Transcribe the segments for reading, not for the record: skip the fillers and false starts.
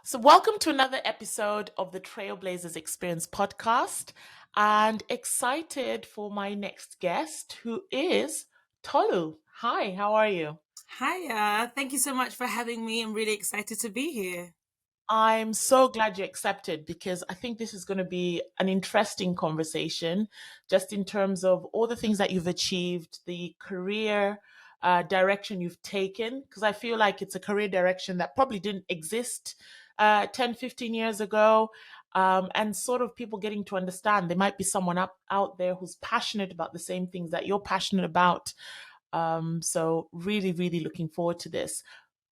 So, welcome to another episode of the Trailblazers Experience podcast. And excited for my next guest, who is Tolu. Hi, how are you? Hiya. Thank you so much for having me. I'm really excited to be here. I'm so glad you accepted because I think this is going to be an interesting conversation, just in terms of all the things that you've achieved, the career direction you've taken, because I feel like it's a career direction that probably didn't exist 10, 15 years ago. And sort of people getting to understand there might be someone out there who's passionate about the same things that you're passionate about. So, really, really looking forward to this.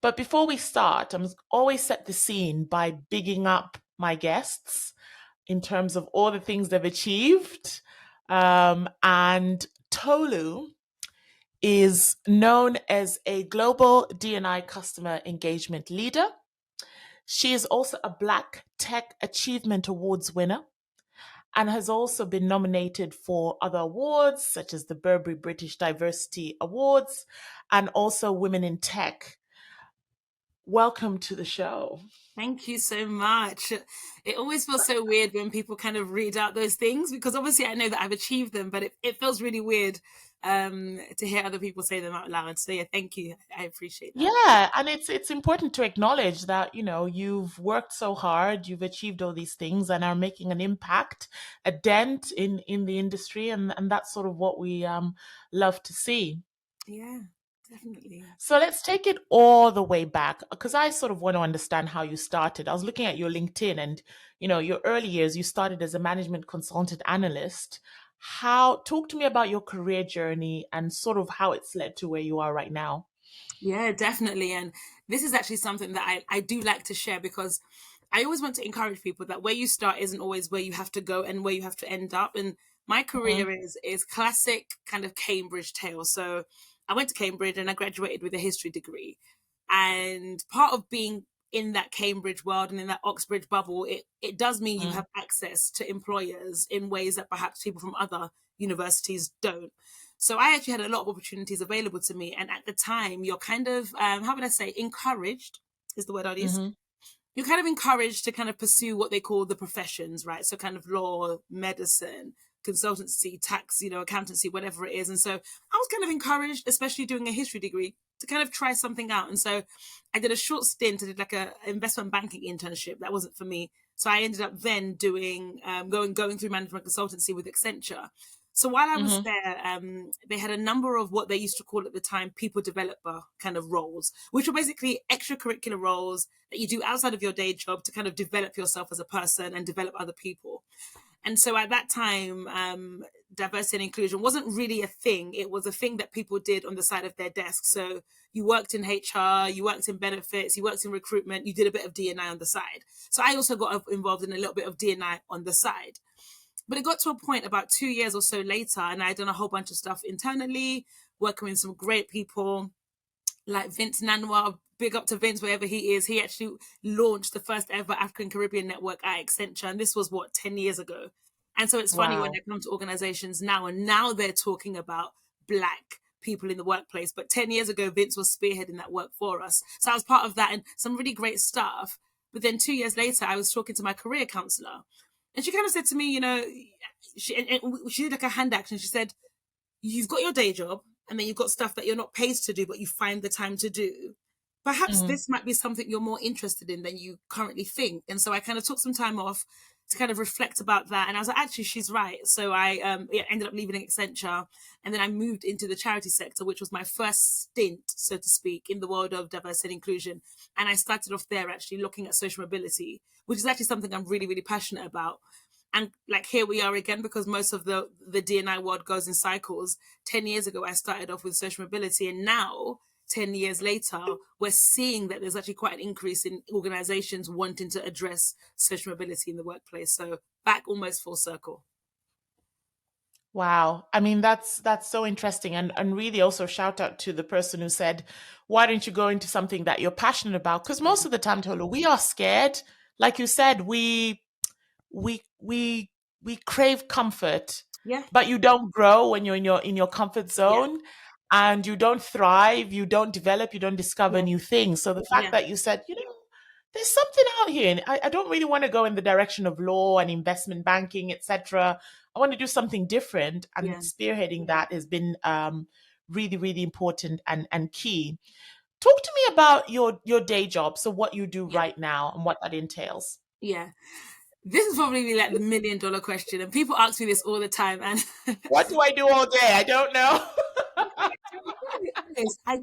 But before we start, I'm always set the scene by bigging up my guests in terms of all the things they've achieved. And Tolu is known as a global D&I customer engagement leader. She is also a Black Tech Achievement Awards winner and has also been nominated for other awards such as the Burberry British Diversity Awards and also Women in Tech. Welcome to the show. Thank you so much. It always feels so weird when people kind of read out those things because obviously I know that I've achieved them, but it feels really weird to hear other people say them out loud. So yeah, thank you. I appreciate that. Yeah, and it's important to acknowledge that, you've worked so hard, you've achieved all these things and are making an impact, a dent in the industry, and that's sort of what we love to see. Yeah, definitely. So let's take it all the way back because I sort of want to understand how you started. I was looking at your LinkedIn and, your early years, you started as a management consultant analyst. Talk to me about your career journey and sort of how it's led to where you are right now. Yeah, definitely. And this is actually something that I do like to share because I always want to encourage people that where you start isn't always where you have to go and where you have to end up. And my Mhm, career is classic kind of Cambridge tale. So I went to Cambridge and I graduated with a history degree. And part of being in that Cambridge world and in that Oxbridge bubble, it does mean you mm, have access to employers in ways that perhaps people from other universities don't. So I actually had a lot of opportunities available to me. And at the time, you're kind of, how would I say, encouraged is the word I'd use. mhm, You're kind of encouraged to kind of pursue what they call the professions, right? So kind of law, medicine, consultancy, tax, accountancy, whatever it is. And so I was kind of encouraged, especially doing a history degree, to kind of try something out. And so I did a short stint. I did like a investment banking internship. That wasn't for me. So I ended up then doing going through management consultancy with Accenture. So while I was mhm, there, they had a number of what they used to call at the time people developer kind of roles, which were basically extracurricular roles that you do outside of your day job to kind of develop yourself as a person and develop other people. And so at that time, diversity and inclusion wasn't really a thing. It was a thing that people did on the side of their desk. So you worked in HR, you worked in benefits, you worked in recruitment, you did a bit of D&I on the side. So I also got involved in a little bit of D&I on the side. But it got to a point about 2 years or so later, and I'd done a whole bunch of stuff internally, working with some great people like Vince Nanwa. Big up to Vince, wherever he is. He actually launched the first ever African Caribbean network at Accenture, and this was 10 years ago. And so it's funny when wow. I come to organizations now, and now they're talking about Black people in the workplace. But 10 years ago, Vince was spearheading that work for us. So I was part of that and some really great stuff. But then 2 years later, I was talking to my career counselor, and she kind of said to me, she did like a hand action. She said, you've got your day job and then you've got stuff that you're not paid to do, but you find the time to do. Perhaps Mhm, this might be something you're more interested in than you currently think. And so I kind of took some time off to kind of reflect about that. And I was like, actually, she's right. So I ended up leaving Accenture and then I moved into the charity sector, which was my first stint, so to speak, in the world of diversity and inclusion. And I started off there actually looking at social mobility, which is actually something I'm really, really passionate about. And like here we are again because most of the D&I world goes in cycles. 10 years ago I started off with social mobility, and now 10 years later we're seeing that there's actually quite an increase in organizations wanting to address social mobility in the workplace. So back almost full circle. wow. I mean, that's so interesting, and really also shout out to the person who said, "Why don't you go into something that you're passionate about?" Because Yeah, most of the time, Tolu, we are scared. Like you said, we we we crave comfort, yeah, but you don't grow when you're in your comfort yeah, zone, and you don't thrive, you don't develop, you don't discover yeah, new things. So the fact yeah, that you said, there's something out here. And I don't really want to go in the direction of law and investment banking, etc. I want to do something different, and Yeah. spearheading that has been really, really important and key. Talk to me about your day job. So what you do Yeah. right now and what that entails. Yeah. This is probably like the $1,000,000 question, and people ask me this all the time. And What do I do all day? I don't know.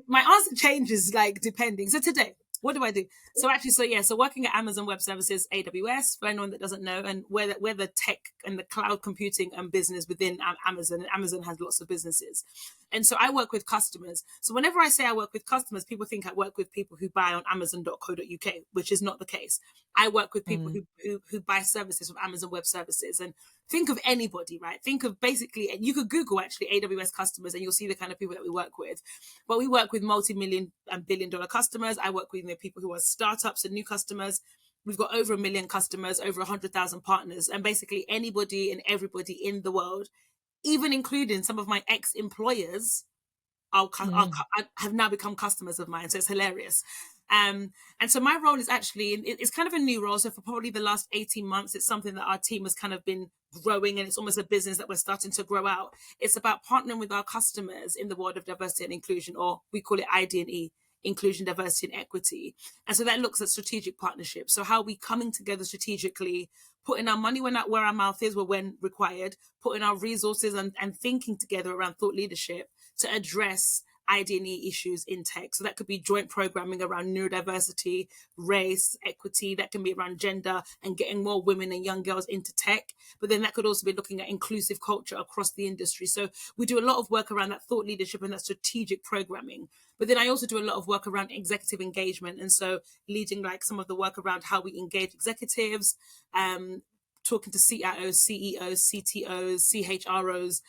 my answer changes like depending. So today, what do I do? So actually, so working at Amazon Web Services, AWS, for anyone that doesn't know, and we're the tech and the cloud computing and business within Amazon. And Amazon has lots of businesses. And so I work with customers. So whenever I say I work with customers, people think I work with people who buy on amazon.co.uk, which is not the case. I work with people who buy services from Amazon Web Services. And think of anybody, right? Think of basically, you could Google actually AWS customers and you'll see the kind of people that we work with. But we work with multi-million and billion-dollar customers. I work with people who are startups and new customers. We've got over 1 million customers, over 100,000 partners, and basically anybody and everybody in the world, even including some of my ex-employers, have now become customers of mine. So it's hilarious. And so my role is actually, it's kind of a new role. So for probably the last 18 months, it's something that our team has kind of been growing, and it's almost a business that we're starting to grow out. It's about partnering with our customers in the world of diversity and inclusion, or we call it ID&E, inclusion, diversity, and equity. And so that looks at strategic partnerships. So how are we coming together strategically, putting our money where our mouth is, when required, putting our resources and thinking together around thought leadership to address ID&E issues in tech. So that could be joint programming around neurodiversity, race, equity. That can be around gender and getting more women and young girls into tech. But then that could also be looking at inclusive culture across the industry. So we do a lot of work around that thought leadership and that strategic programming. But then I also do a lot of work around executive engagement. And so leading like some of the work around how we engage executives, talking to CIOs, CEOs, CTOs, CHROs,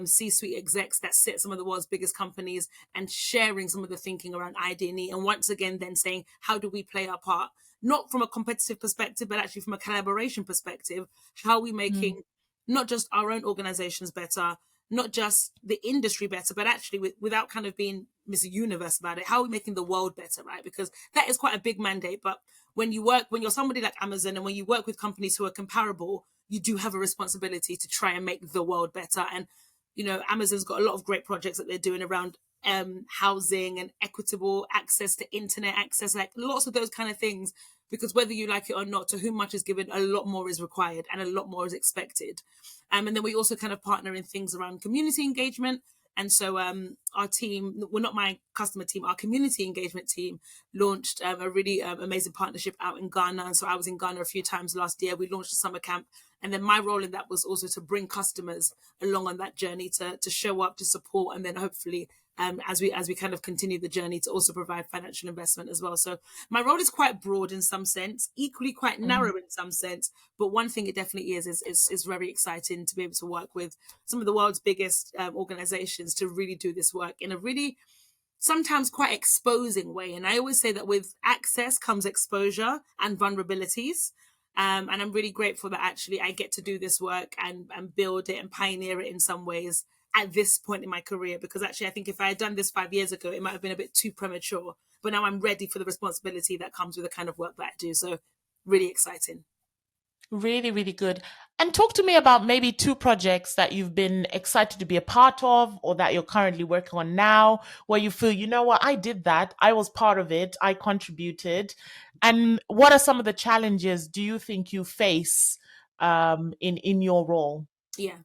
C-suite execs that sit some of the world's biggest companies, and sharing some of the thinking around ID&E. And once again, then saying, how do we play our part? Not from a competitive perspective, but actually from a collaboration perspective. How are we making not just our own organizations better, not just the industry better, but actually without kind of being Miss Universe about it, how are we making the world better, right? Because that is quite a big mandate. But when you're somebody like Amazon, and when you work with companies who are comparable, you do have a responsibility to try and make the world better. And, Amazon's got a lot of great projects that they're doing around housing and equitable access to internet access, like lots of those kind of things, because whether you like it or not, to whom much is given, a lot more is required and a lot more is expected. And then we also kind of partner in things around community engagement. And so our team, well, not my customer team, our community engagement team launched a really amazing partnership out in Ghana. And so I was in Ghana a few times last year. We launched a summer camp. And then my role in that was also to bring customers along on that journey, to show up, to support, and then hopefully as we kind of continue the journey, to also provide financial investment as well. So my role is quite broad in some sense, equally quite narrow in some sense. But one thing it definitely is very exciting to be able to work with some of the world's biggest organizations to really do this work in a really sometimes quite exposing way. And I always say that with access comes exposure and vulnerabilities. And I'm really grateful that actually I get to do this work and build it and pioneer it in some ways at this point in my career, because actually I think if I had done this 5 years ago, it might have been a bit too premature. But now I'm ready for the responsibility that comes with the kind of work that I do. So really exciting. Really, really good. And talk to me about maybe 2 projects that you've been excited to be a part of, or that you're currently working on now, where you feel, you know what, I did that. I was part of it. I contributed. And what are some of the challenges do you think you face in your role? Yeah.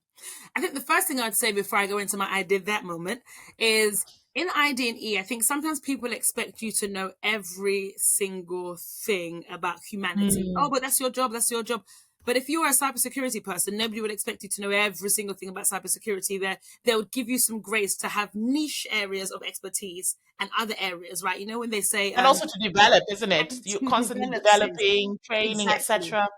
I think the first thing I'd say before I go into my I did that moment is, in ID&E, I think sometimes people expect you to know every single thing about humanity. Oh, but that's your job. That's your job. But if you are a cybersecurity person, nobody would expect you to know every single thing about cybersecurity. They would give you some grace to have niche areas of expertise and other areas, right? When they say, And also to develop, isn't it? You're to constantly develop, developing, training, exactly, etc.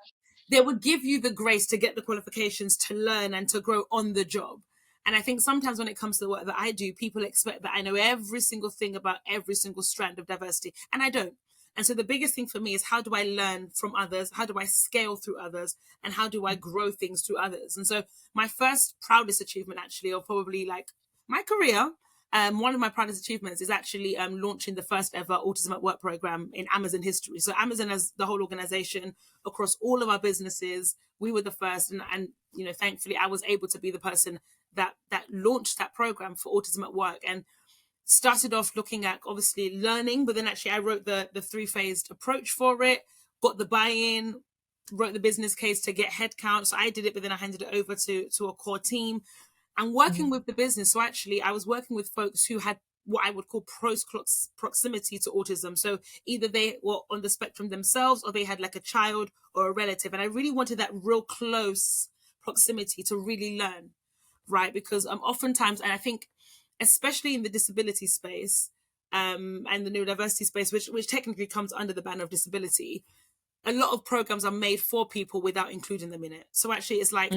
they would give you the grace to get the qualifications to learn and to grow on the job. And I think sometimes when it comes to the work that I do, people expect that I know every single thing about every single strand of diversity, and I don't. And so the biggest thing for me is, how do I learn from others? How do I scale through others? And how do I grow things through others? And so my first proudest achievement, actually, or probably like my career, one of my proudest achievements is actually launching the first ever Autism at Work program in Amazon history. So Amazon, as the whole organization, across all of our businesses, we were the first, and you know, thankfully, I was able to be the person that launched that program for Autism at Work, and started off looking at obviously learning, but then actually I wrote the 3-phased approach for it, got the buy-in, wrote the business case to get headcount. So I did it, but then I handed it over to a core team and working with the business. So actually I was working with folks who had what I would call close proximity to autism. So either they were on the spectrum themselves, or they had like a child or a relative. And I really wanted that real close proximity to really learn, right? Because oftentimes, and I think especially in the disability space and the neurodiversity space, which technically comes under the banner of disability, a lot of programs are made for people without including them in it. So actually it's like,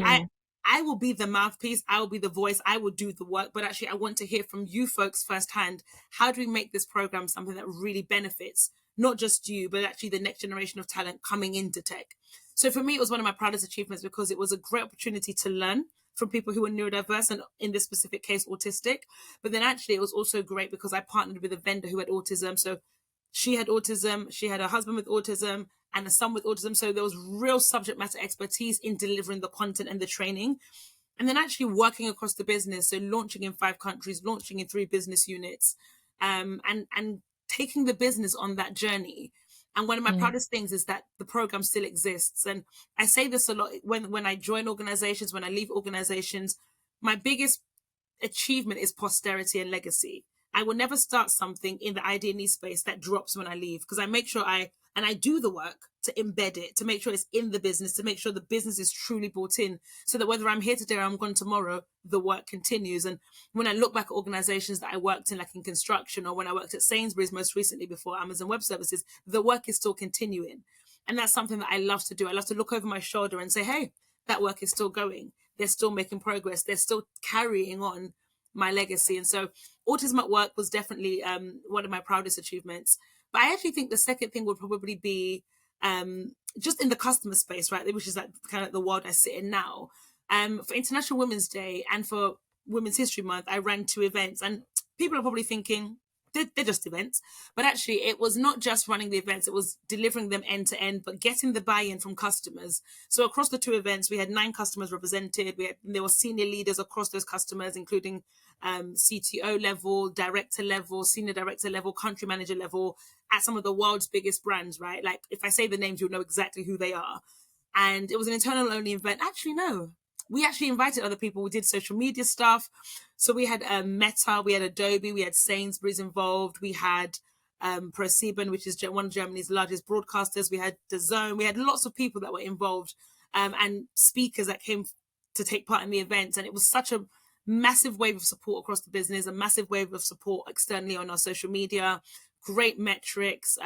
I will be the mouthpiece, I will be the voice, I will do the work, but actually I want to hear from you folks firsthand. How do we make this program something that really benefits not just you, but actually the next generation of talent coming into tech? So for me, it was one of my proudest achievements because it was a great opportunity to learn from people who are neurodiverse and in this specific case, autistic. But then actually it was also great because I partnered with a vendor who had autism. So she had autism, she had a husband with autism and a son with autism. So there was real subject matter expertise in delivering the content and the training. And then actually working across the business. So launching in 5 countries, launching in 3 business units, and taking the business on that journey. And one of my proudest things is that the program still exists. And I say this a lot when I join organizations, when I leave organizations, my biggest achievement is posterity and legacy. I will never start something in the ID&E space that drops when I leave, because I make sure I do the work to embed it, to make sure it's in the business, to make sure the business is truly bought in, so that whether I'm here today or I'm gone tomorrow, the work continues. And when I look back at organizations that I worked in, like in construction, or when I worked at Sainsbury's most recently before Amazon Web Services, the work is still continuing. And that's something that I love to do. I love to look over my shoulder and say, hey, that work is still going. They're still making progress. They're still carrying on my legacy. And so Autism at Work was definitely one of my proudest achievements. But I actually think the second thing would probably be just in the customer space, right, which is like kind of the world I sit in now. For International Women's Day and for Women's History Month, I ran 2 events, and people are probably thinking they're just events. But actually, it was not just running the events, it was delivering them end to end, but getting the buy-in from customers. So across the 2 events, we had 9 customers represented. There were senior leaders across those customers, including CTO level, director level, senior director level, country manager level, at some of the world's biggest brands, right? Like if I say the names, you'll know exactly who they are. And it was an internal only event. Actually, no. We actually invited other people. We did social media stuff. So we had Meta, we had Adobe, we had Sainsbury's involved. We had ProSieben, which is one of Germany's largest broadcasters. We had DAZN. We had lots of people that were involved and speakers that came to take part in the events. And it was such a massive wave of support across the business, a massive wave of support externally on our social media, great metrics,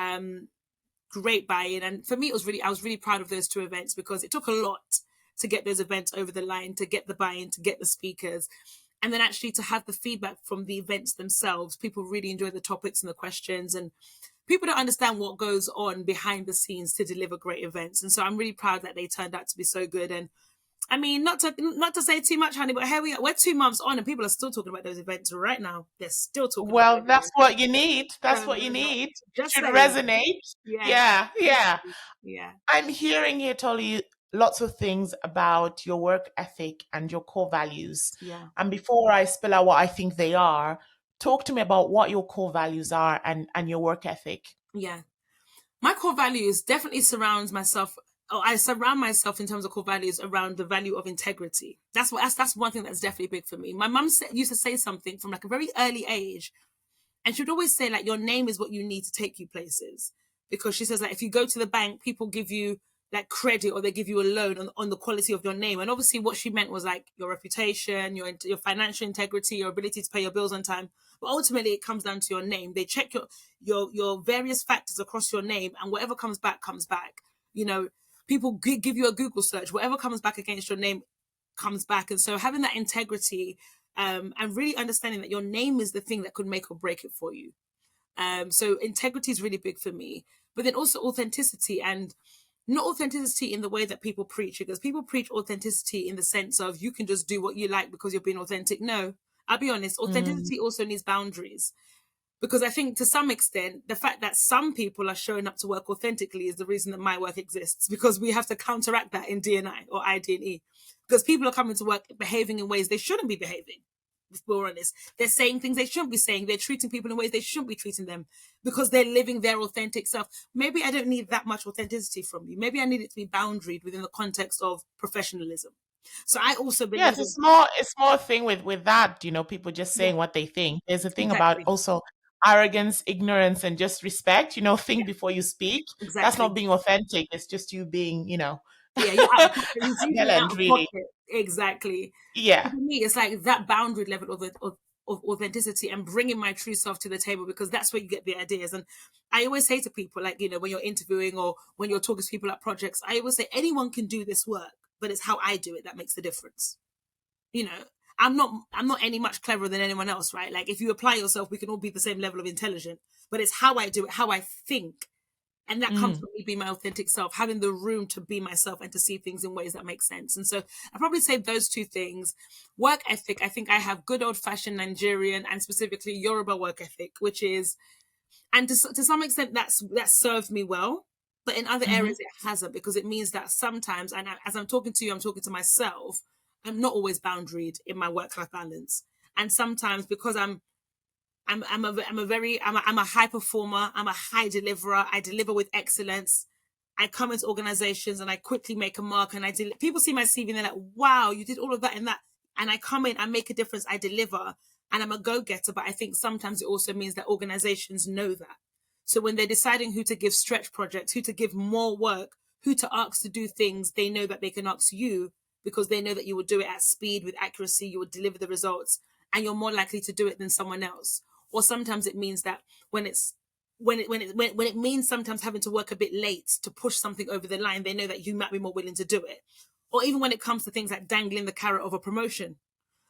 great buy-in. And for me, I was really proud of those 2 events because it took a lot to get those events over the line, to get the buy-in, to get the speakers, and then actually to have the feedback from the events themselves. People really enjoy the topics and the questions, and people don't understand what goes on behind the scenes to deliver great events. And so I'm really proud that they turned out to be so good. And I mean, not to say too much, honey, but here we are. We're 2 months on and people are still talking about those events right now. They're still talking Well, about that's those. what you need. That's what you need. Just Should saying. resonate. Yeah. Yeah. I'm hearing here, Tolu, lots of things about your work ethic and your core values. Yeah. And before I spill out what I think they are, talk to me about what your core values are and your work ethic. Yeah. My core values definitely surrounds myself. I surround myself in terms of core values around the value of integrity. That's one thing that's definitely big for me. My mum used to say something from like a very early age, and she would always say like, your name is what you need to take you places, because she says like, if you go to the bank, people give you like credit or they give you a loan on the quality of your name. And obviously what she meant was like your reputation, your financial integrity, your ability to pay your bills on time. But ultimately it comes down to your name. They check your various factors across your name, and whatever comes back comes back. You know, people give you a Google search, whatever comes back against your name comes back. And so having that integrity and really understanding that your name is the thing that could make or break it for you. So integrity is really big for me, but then also authenticity, and not authenticity in the way that people preach, because people preach authenticity in the sense of you can just do what you like because you're being authentic. No, I'll be honest, authenticity also needs boundaries. Because I think to some extent, the fact that some people are showing up to work authentically is the reason that my work exists, because we have to counteract that in D&I or ID&E. Because people are coming to work behaving in ways they shouldn't be behaving. If we're honest, they're saying things they shouldn't be saying. They're treating people in ways they shouldn't be treating them because they're living their authentic self. Maybe I don't need that much authenticity from you. Maybe I need it to be boundaried within the context of professionalism. So I also believe Yes, it's more a thing with that, you know, people just saying what they think. There's a thing about exactly. also arrogance, ignorance, and just respect, you know, think Yeah, before you speak. That's exactly. not being authentic. It's just you being, you know, Yeah, you're out of pocket. It's usually out Helen, of really. pocket. Exactly. So Yeah. for me, it's like that boundary level of authenticity and bringing my true self to the table, because that's where you get the ideas. And I always say to people, like, you know, when you're interviewing or when you're talking to people at projects, I always say anyone can do this work, but it's how I do it that makes the difference. You know, I'm not any much cleverer than anyone else, right? Like, if you apply yourself, we can all be the same level of intelligent, but it's how I do it, how I think. And that comes Mm. from me being my authentic self, having the room to be myself and to see things in ways that make sense. And so I probably say those two things. Work ethic, I think I have good old fashioned Nigerian and specifically Yoruba work ethic, which is, and to some extent that served me well. But in other Hmm. areas, it hasn't, because it means that sometimes, and as I'm talking to you, I'm talking to myself, I'm not always boundaried in my work-life balance. And sometimes because I'm a high performer. I'm a high deliverer. I deliver with excellence. I come into organizations and I quickly make a mark, and people see my CV and they're like, wow, you did all of that and that. And I come in, I make a difference, I deliver, and I'm a go-getter. But I think sometimes it also means that organizations know that. So when they're deciding who to give stretch projects, who to give more work, who to ask to do things, they know that they can ask you, because they know that you will do it at speed, with accuracy, you will deliver the results, and you're more likely to do it than someone else. Or sometimes it means that when it means sometimes having to work a bit late to push something over the line, they know that you might be more willing to do it. Or even when it comes to things like dangling the carrot of a promotion.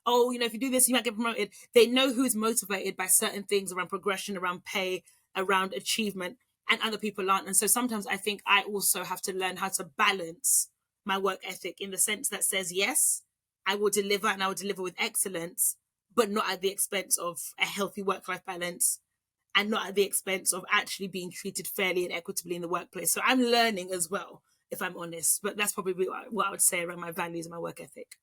Oh, you know, if you do this, you might get promoted. They know who's motivated by certain things around progression, around pay, around achievement, and other people aren't. And so sometimes I think I also have to learn how to balance my work ethic in the sense that says, yes, I will deliver and I will deliver with excellence, but not at the expense of a healthy work-life balance, and not at the expense of actually being treated fairly and equitably in the workplace. So I'm learning as well, if I'm honest. But that's probably what I would say around my values and my work ethic.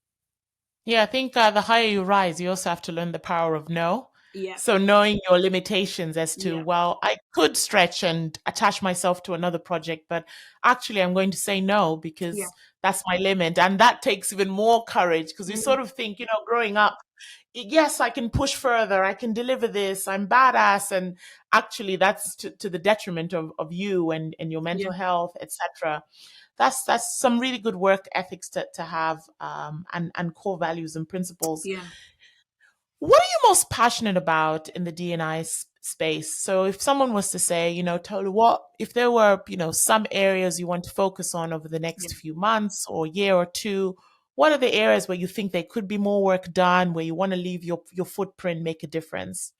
Yeah, I think the higher you rise, you also have to learn the power of no. Yeah, So knowing your limitations as to, yeah, well, I could stretch and attach myself to another project, but actually I'm going to say no yeah. because that's my limit. And that takes even more courage because we Mm, sort of think, you know, growing up, yes, I can push further, I can deliver this, I'm badass. And actually that's to the detriment of you and your yeah, mental health, etc. That's some really good work ethics to have, and core values and principles. yeah, What are you most passionate about in the D&I space? So if someone was to say, you know, Tolu, what if there were, you know, some areas you want to focus on over the yeah. next few months or year or two? What are the areas where you think there could be more work done, where you want to leave your footprint, make a difference?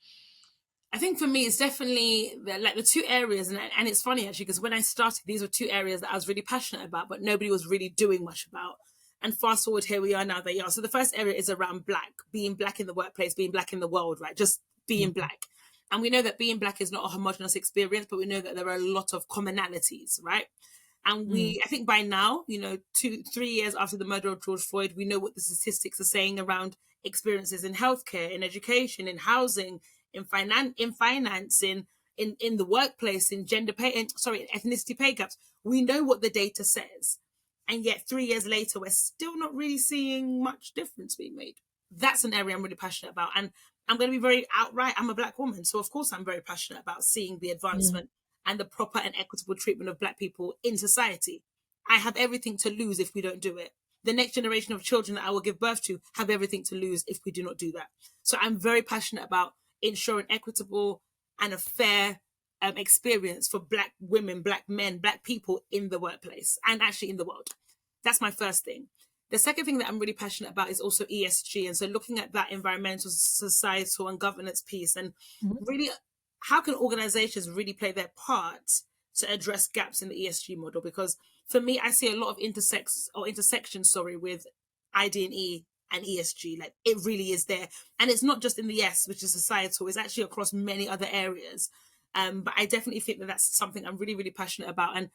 I think for me, it's definitely like the two areas, and it's funny actually, because when I started, these were two areas that I was really passionate about, but nobody was really doing much about. And fast forward, here we are now. They are. So the first area is around being black in the workplace, being black in the world, right? Just being Mhm. black. And we know that being black is not a homogenous experience, but we know that there are a lot of commonalities, right? And Mm. I think by now, you know, 3 years after the murder of George Floyd, we know what the statistics are saying around experiences in healthcare, in education, in housing, in finance, in the workplace, in gender pay, in ethnicity pay gaps. We know what the data says. And yet 3 years later, we're still not really seeing much difference being made. That's an area I'm really passionate about. And I'm going to be very outright. I'm a black woman. So, of course, I'm very passionate about seeing the Mm. advancement and the proper and equitable treatment of black people in society. I have everything to lose if we don't do it. The next generation of children that I will give birth to have everything to lose if we do not do that. So I'm very passionate about ensuring equitable and a fair experience for black women, black men, black people in the workplace and actually in the world. That's my first thing. The second thing that I'm really passionate about is also ESG. And so looking at that environmental, societal, and governance piece, and Mhm. really how can organizations really play their part to address gaps in the ESG model? Because for me, I see a lot of intersections, with ID&E and ESG. Like, it really is there. And it's not just in the S, which is societal, it's actually across many other areas. But I definitely think that that's something I'm really, really passionate about. And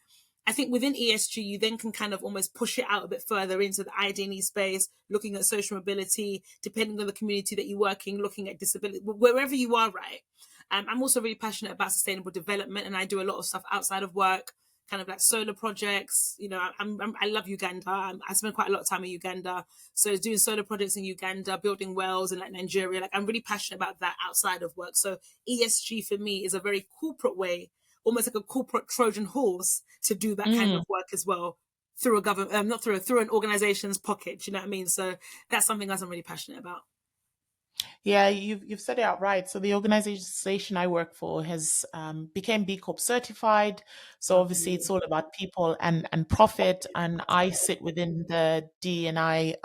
I think within ESG, you then can kind of almost push it out a bit further into the ID&E space, looking at social mobility, depending on the community that you're working, looking at disability, wherever you are, right? I'm also really passionate about sustainable development, and I do a lot of stuff outside of work, kind of like solar projects. You know, I love Uganda. I spend quite a lot of time in Uganda. So doing solar projects in Uganda, building wells in like Nigeria, like I'm really passionate about that outside of work. So ESG for me is a very corporate way, almost like a corporate Trojan horse to do that kind of work as well through a government, not through an organization's pocket. You know what I mean? So that's something else I'm really passionate about. Yeah, you've said it outright. So the organization I work for has became B Corp certified. So obviously it's all about people and profit. And I sit within the D&I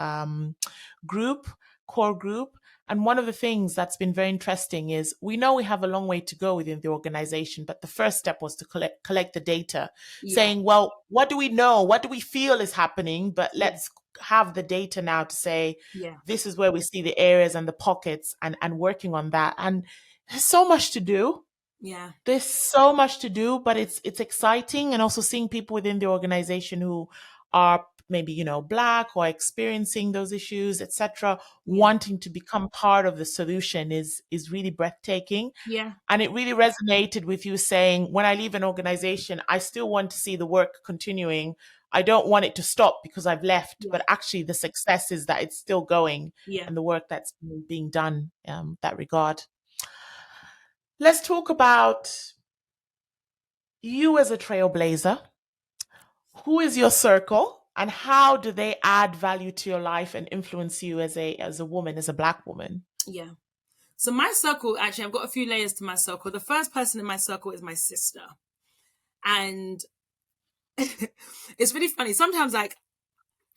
group, core group. And one of the things that's been very interesting is we know we have a long way to go within the organization, but the first step was to collect the data, saying, well, what do we know? What do we feel is happening? But let's have the data now to say, this is where we see the areas and the pockets, and working on that. And there's so much to do. Yeah. There's so much to do, but it's exciting. And also seeing people within the organization who are maybe, you know, Black or experiencing those issues, etc., wanting to become part of the solution is really breathtaking. Yeah. And it really resonated with you saying, when I leave an organization, I still want to see the work continuing. I don't want it to stop because I've left, but actually the success is that it's still going, and the work that's being done that regard. Let's talk about you as a trailblazer. Who is your circle, and how do they add value to your life and influence you as a woman, as a Black woman? Yeah. So my circle, actually, I've got a few layers to my circle. The first person in my circle is my sister. And it's really funny. Sometimes, like,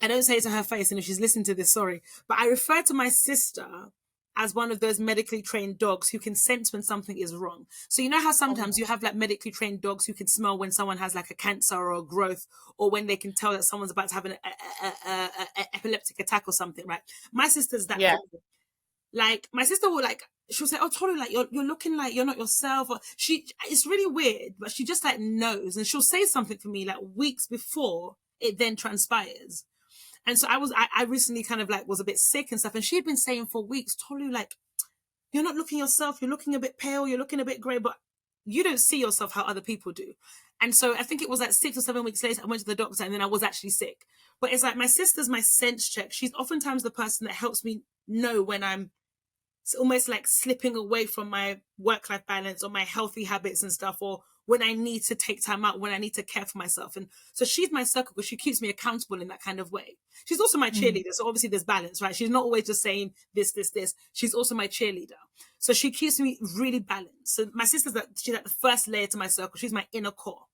I don't say it to her face, and if she's listening to this, sorry, but I refer to my sister as one of those medically trained dogs who can sense when something is wrong. So you know how sometimes you have like medically trained dogs who can smell when someone has like a cancer or a growth, or when they can tell that someone's about to have an epileptic attack or something, right? My sister's that. Yeah. Like, my sister will, like, she'll say, oh, Tolu, like, you're looking like you're not yourself. Or it's really weird, but she just like knows, and she'll say something for me like weeks before it then transpires. And so I recently kind of like was a bit sick and stuff, and she had been saying for weeks, Tolu, like, you're not looking yourself, you're looking a bit pale, you're looking a bit grey, but you don't see yourself how other people do. And so I think it was like 6 or 7 weeks later, I went to the doctor, and then I was actually sick. But it's like my sister's my sense check. She's oftentimes the person that helps me know when I'm almost like slipping away from my work-life balance or my healthy habits and stuff, or when I need to take time out, when I need to care for myself. And so she's my circle because she keeps me accountable in that kind of way. She's also my cheerleader. So obviously there's balance, right? She's not always just saying this. She's also my cheerleader. So she keeps me really balanced. So my sister's she's like the first layer to my circle. She's my inner core.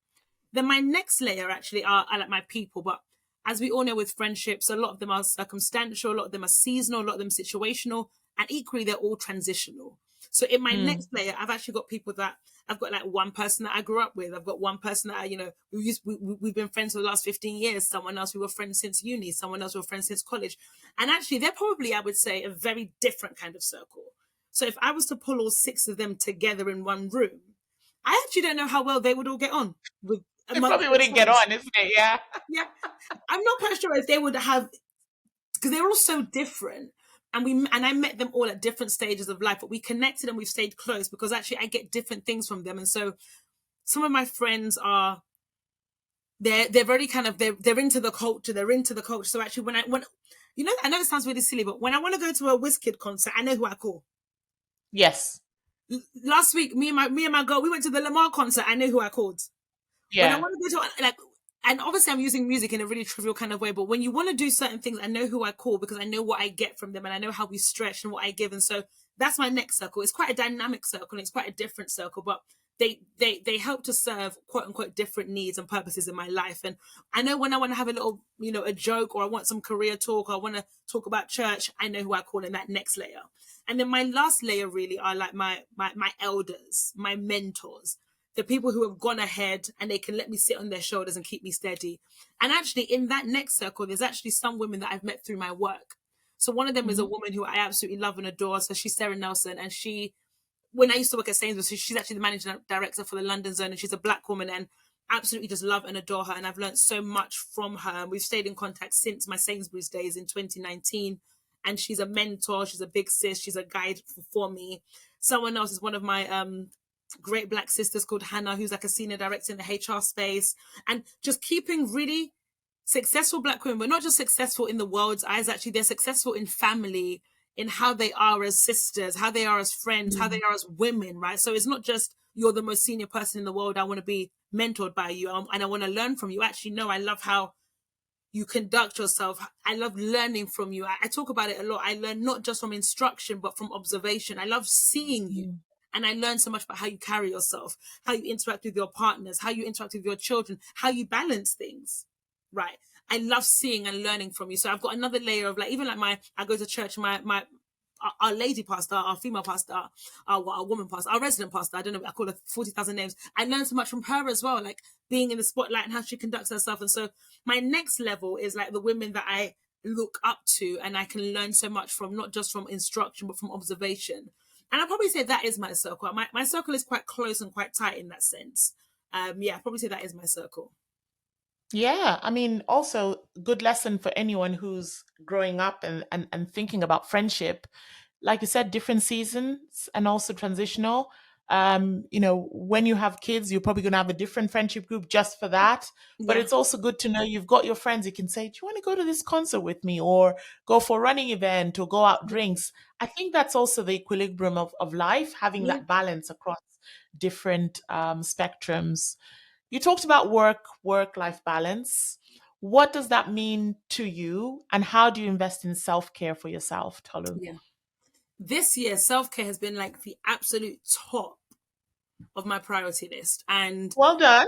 Then my next layer actually are like my people. But as we all know with friendships, a lot of them are circumstantial, a lot of them are seasonal, a lot of them situational, and equally they're all transitional. So in my next layer, I've actually got people that I've got like one person that I grew up with. I've got one person that we've been friends for the last 15 years. Someone else we were friends since uni. Someone else we were friends since college. And actually, they're probably, I would say, a very different kind of circle. So if I was to pull all 6 of them together in one room, I actually don't know how well they would all get on. They probably wouldn't get on, isn't it? Yeah. Yeah. I'm not quite sure if they would have, because they're all so different. And I met them all at different stages of life, but we connected and we've stayed close because actually I get different things from them. And so some of my friends are, they're very kind of, they're into the culture. So actually when I know it sounds really silly, but when I want to go to a WizKid concert, I know who I call. Yes. Last week, me and my girl, we went to the Lamar concert. I know who I called. Yeah. When I want to go to, like, and obviously I'm using music in a really trivial kind of way, but when you want to do certain things, I know who I call because I know what I get from them and I know how we stretch and what I give. And so that's my next circle. It's quite a dynamic circle and it's quite a different circle, but they help to serve quote unquote different needs and purposes in my life. And I know when I want to have a little, a joke, or I want some career talk, or I want to talk about church, I know who I call in that next layer. And then my last layer really are like my elders, my mentors, the people who have gone ahead and they can let me sit on their shoulders and keep me steady. And actually in that next circle, there's actually some women that I've met through my work. So one of them is a Mm-hmm. woman who I absolutely love and adore. So she's Sarah Nelson, and when I used to work at Sainsbury's, she's actually the managing director for the London zone, and she's a black woman, and absolutely just love and adore her. And I've learned so much from her. We've stayed in contact since my Sainsbury's days in 2019. And she's a mentor, she's a big sis, she's a guide for me. Someone else is one of my great black sisters called Hannah, who's like a senior director in the HR space. And just keeping really successful black women, but not just successful in the world's eyes, actually, they're successful in family, in how they are as sisters, how they are as friends, how they are as women, right? So it's not just you're the most senior person in the world, I want to be mentored by you and I want to learn from you. Actually, no, I love how you conduct yourself. I love learning from you. I talk about it a lot. I learn not just from instruction, but from observation. I love seeing you. And I learn so much about how you carry yourself, how you interact with your partners, how you interact with your children, how you balance things, right? I love seeing and learning from you. So I've got another layer of like, even like I go to church, our lady pastor, our female pastor, our woman pastor, our resident pastor, I don't know, I call her 40,000 names. I learned so much from her as well, like being in the spotlight and how she conducts herself. And so my next level is like the women that I look up to and I can learn so much from, not just from instruction, but from observation. And I'd probably say that is my circle. My circle is quite close and quite tight in that sense. Yeah, I'd probably say that is my circle. Yeah, I mean, also good lesson for anyone who's growing up and thinking about friendship. Like you said, different seasons and also transitional. When you have kids, you're probably gonna have a different friendship group just for that. But Yeah, it's also good to know you've got your friends. You can say, "Do you want to go to this concert with me, or go for a running event, or go out drinks?" I think that's also the equilibrium of life, having yeah, that balance across different spectrums. You talked about work-life balance. What does that mean to you, and how do you invest in self-care for yourself, Tolu? yeah. This year, self-care has been like the absolute top of my priority list. And Well done.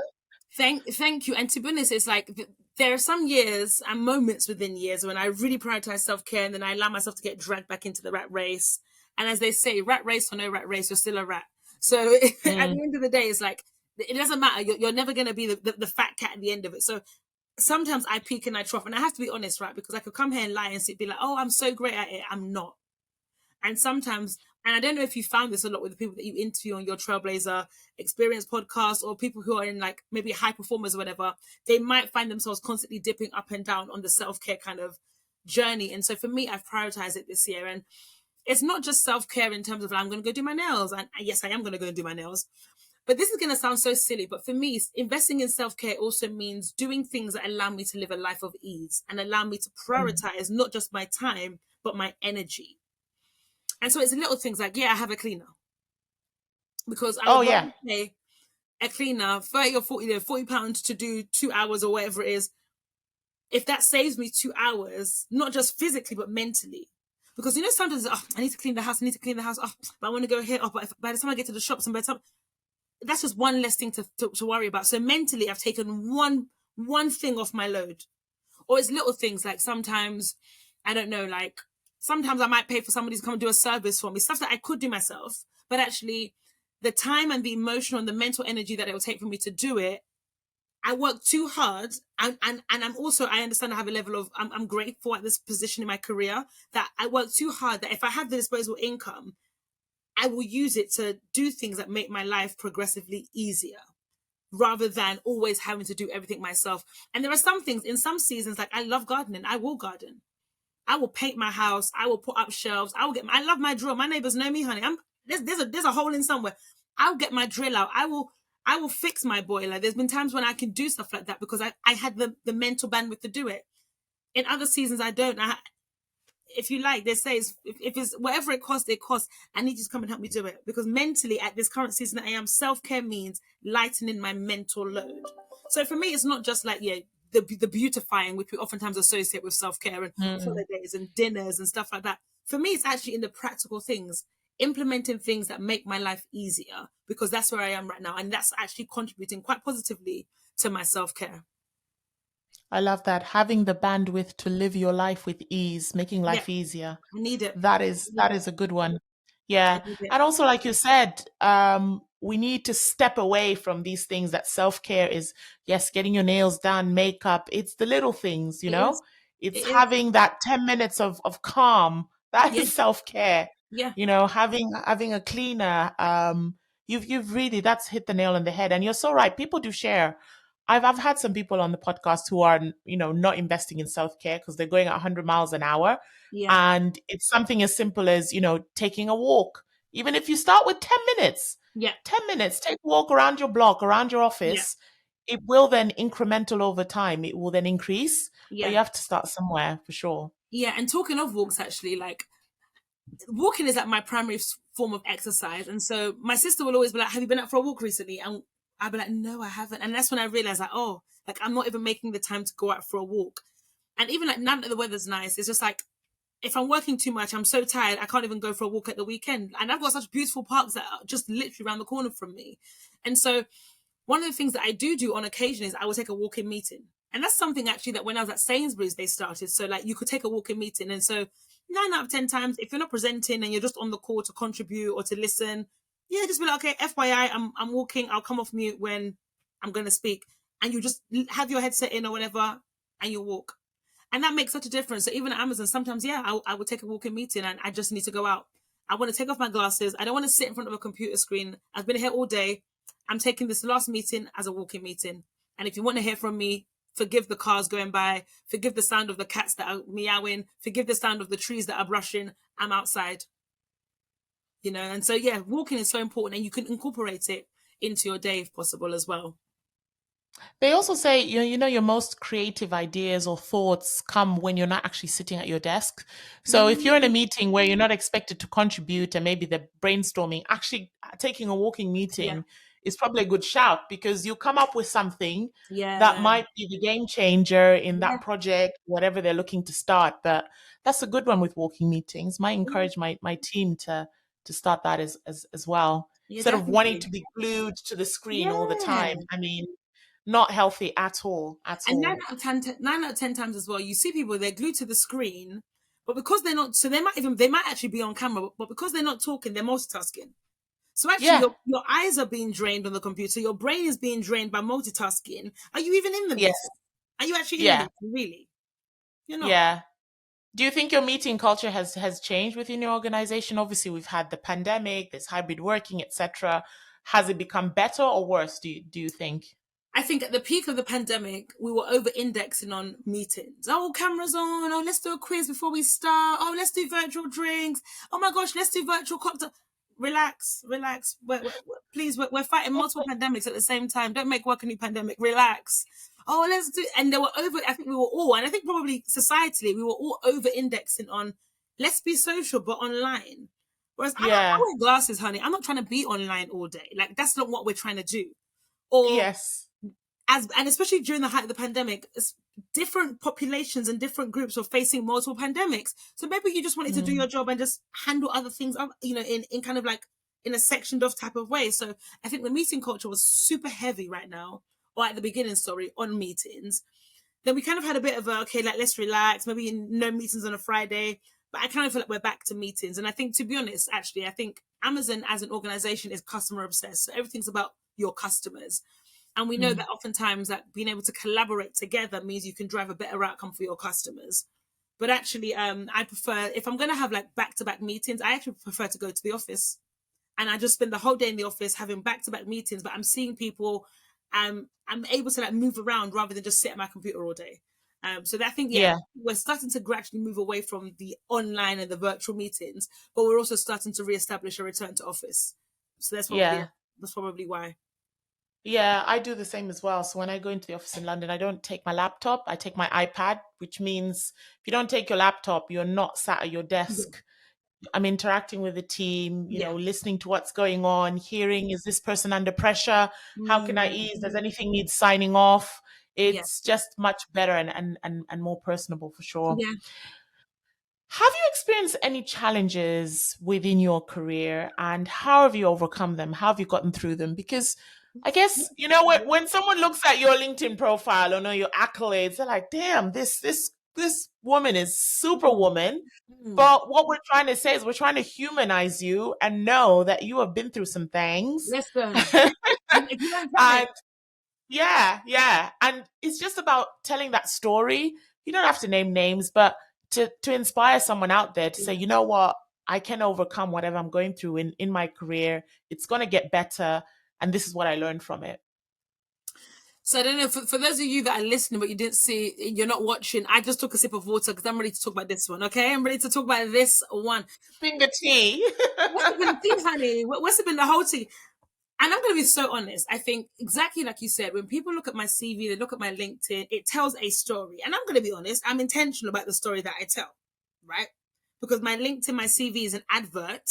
thank you. And to be honest, it's like there are some years and moments within years when I really prioritize self-care and then I allow myself to get dragged back into the rat race. And as they say, rat race or no rat race, you're still a rat. So at the Mm. end of the day, it's like, it doesn't matter. You're never going to be the fat cat at the end of it. So sometimes I peak and I trough. And I have to be honest, right? Because I could come here and lie and be like, oh, I'm so great at it. I'm not. And sometimes, and I don't know if you found this a lot with the people that you interview on your Trailblazer Experience podcast, or people who are in like maybe high performers or whatever, they might find themselves constantly dipping up and down on the self-care kind of journey. And so for me, I've prioritized it this year. And it's not just self-care in terms of like, I'm going to go do my nails. And yes, I am going to go and do my nails. But this is going to sound so silly. But for me, investing in self-care also means doing things that allow me to live a life of ease and allow me to prioritize not just my time, but my energy. And so it's little things like, yeah, I have a cleaner. Because I Oh would rather yeah. pay a cleaner 30 or 40 pounds to do 2 hours or whatever it is, if that saves me 2 hours, not just physically, but mentally. Because sometimes, I need to clean the house, but I want to go here, but by the time I get to the shops and by the time, that's just one less thing to worry about. So mentally, I've taken one thing off my load. Or it's little things like sometimes, I don't know, like sometimes I might pay for somebody to come and do a service for me, stuff that I could do myself, but actually the time and the emotional and the mental energy that it will take for me to do it, I work too hard. And I'm also, I understand I have a level of, I'm grateful at this position in my career that I work too hard that if I have the disposable income, I will use it to do things that make my life progressively easier rather than always having to do everything myself. And there are some things in some seasons, like I love gardening. I will garden. I will paint my house. I will put up shelves. I love my drill. My neighbors know me, honey. There's a hole in somewhere. I'll get my drill out. I will fix my boiler. There's been times when I can do stuff like that because I had the mental bandwidth to do it. In other seasons, I don't. If you like, they say if it's whatever it costs, I need you to come and help me do it. Because mentally, at this current season that I am, self-care means lightening my mental load. So for me, it's not just like, the beautifying, which we oftentimes associate with self-care and Mm. holidays and dinners and stuff like that. For me, it's actually in the practical things, implementing things that make my life easier, because that's where I am right now. And that's actually contributing quite positively to my self-care. I love that. Having the bandwidth to live your life with ease, making Yeah, life easier. I need it. That is a good one. I Yeah. need it. And also, like you said, we need to step away from these things that self-care is, yes, getting your nails done, makeup. It's the little things, It is. It's It is. having that 10 minutes of calm. That Yeah. is self-care. Yeah. Having a cleaner. You've really, that's hit the nail on the head. And you're so right. People do share. I've had some people on the podcast who are, not investing in self-care because they're going at 100 miles an hour. Yeah. And it's something as simple as, taking a walk. Even if you start with 10 minutes, Yeah. 10 minutes, take a walk around your block, around your Yeah. office. It will then incremental over time. It will then increase, but Yeah. you have to start somewhere for sure. Yeah. And talking of walks, actually, like walking is like my primary form of exercise. And so my sister will always be like, "Have you been out for a walk recently?" And I'll be like, "No, I haven't." And that's when I realized like, oh, like I'm not even making the time to go out for a walk. And even like now that the weather's nice, it's just like if I'm working too much, I'm so tired, I can't even go for a walk at the weekend. And I've got such beautiful parks that are just literally around the corner from me. And so one of the things that I do on occasion is I will take a walk-in meeting. And that's something actually that when I was at Sainsbury's, they started. So like you could take a walk-in meeting. And so 9 out of 10 times, if you're not presenting and you're just on the call to contribute or to listen, yeah, just be like, okay, FYI, I'm walking. I'll come off mute when I'm going to speak. And you just have your headset in or whatever, and you walk. And that makes such a difference. So even at Amazon, sometimes, yeah, I would take a walk-in meeting and I just need to go out. I want to take off my glasses. I don't want to sit in front of a computer screen. I've been here all day. I'm taking this last meeting as a walk-in meeting. And if you want to hear from me, forgive the cars going by, forgive the sound of the cats that are meowing, forgive the sound of the trees that are brushing. I'm outside. And so, yeah, walking is so important and you can incorporate it into your day if possible as well. They also say, your most creative ideas or thoughts come when you're not actually sitting at your desk. So if you're in a meeting where you're not expected to contribute and maybe they're brainstorming, actually taking a walking meeting is probably a good shout because you come up with something that might be the game changer in that project, whatever they're looking to start. But that's a good one with walking meetings. Might encourage my team to start that as well. Instead of wanting to be glued to the screen all the time. I mean, not healthy at all. And 9 out of 10 times as well, you see people, they're glued to the screen, but because they're not, so they might actually be on camera, but because they're not talking, they're multitasking. So actually your eyes are being drained on the computer, your brain is being drained by multitasking. Are you even in the meeting? Are you actually in the meeting, really? You're not. Yeah. Do you think your meeting culture has changed within your organization? Obviously, we've had the pandemic, there's hybrid working, etc. Has it become better or worse, do you think? I think at the peak of the pandemic, we were over-indexing on meetings. Oh, cameras on. Oh, let's do a quiz before we start. Oh, let's do virtual drinks. Oh my gosh, let's do virtual cocktail. Relax. Please, we're fighting multiple pandemics at the same time. Don't make work a new pandemic. Relax. Oh, let's do. And I think we were all, and I think probably societally, we were all over-indexing on let's be social, but online. Whereas I wear glasses, honey. I'm not trying to be online all day. Like, that's not what we're trying to do. Or and especially during the height of the pandemic, different populations and different groups were facing multiple pandemics. So maybe you just wanted to do your job and just handle other things, in kind of like in a sectioned off type of way. So I think the meeting culture was super heavy right now, or at the beginning, on meetings. Then we kind of had a bit of let's relax, maybe no meetings on a Friday. But I kind of feel like we're back to meetings. And I think, to be honest, actually, I think Amazon as an organization is customer obsessed. So everything's about your customers. And we know that oftentimes that being able to collaborate together means you can drive a better outcome for your customers. But actually, I prefer, if I'm going to have like back-to-back meetings, I actually prefer to go to the office. And I just spend the whole day in the office having back-to-back meetings, but I'm seeing people, I'm able to like move around rather than just sit at my computer all day. So that, I think, we're starting to gradually move away from the online and the virtual meetings, but we're also starting to reestablish a return to office. So that's probably why. Yeah, I do the same as well. So when I go into the office in London, I don't take my laptop. I take my iPad, which means if you don't take your laptop, you're not sat at your desk. I'm interacting with the team, listening to what's going on, hearing, is this person under pressure? How can I ease? Does anything need signing off? It's just much better and more personable for sure. Yeah. Have you experienced any challenges within your career and how have you overcome them? How have you gotten through them? Because I guess, when someone looks at your LinkedIn profile or know your accolades, they're like, damn, this woman is superwoman. But what we're trying to say is we're trying to humanize you and know that you have been through some things. Listen. And yeah. And it's just about telling that story. you don't have to name names, but to inspire someone out there to say, you know what, I can overcome whatever I'm going through in my career. It's going to get better. And this is what I learned from it. So I don't know, for those of you that are listening, but you didn't see, you're not watching, I just took a sip of water because I'm ready to talk about this one, okay? I'm ready to talk about this one. Finger tea. What's been the tea, honey? What's been the whole tea? And I'm going to be so honest. I think exactly like you said, when people look at my CV, they look at my LinkedIn, it tells a story. And I'm going to be honest, I'm intentional about the story that I tell, right? Because my LinkedIn, my CV is an advert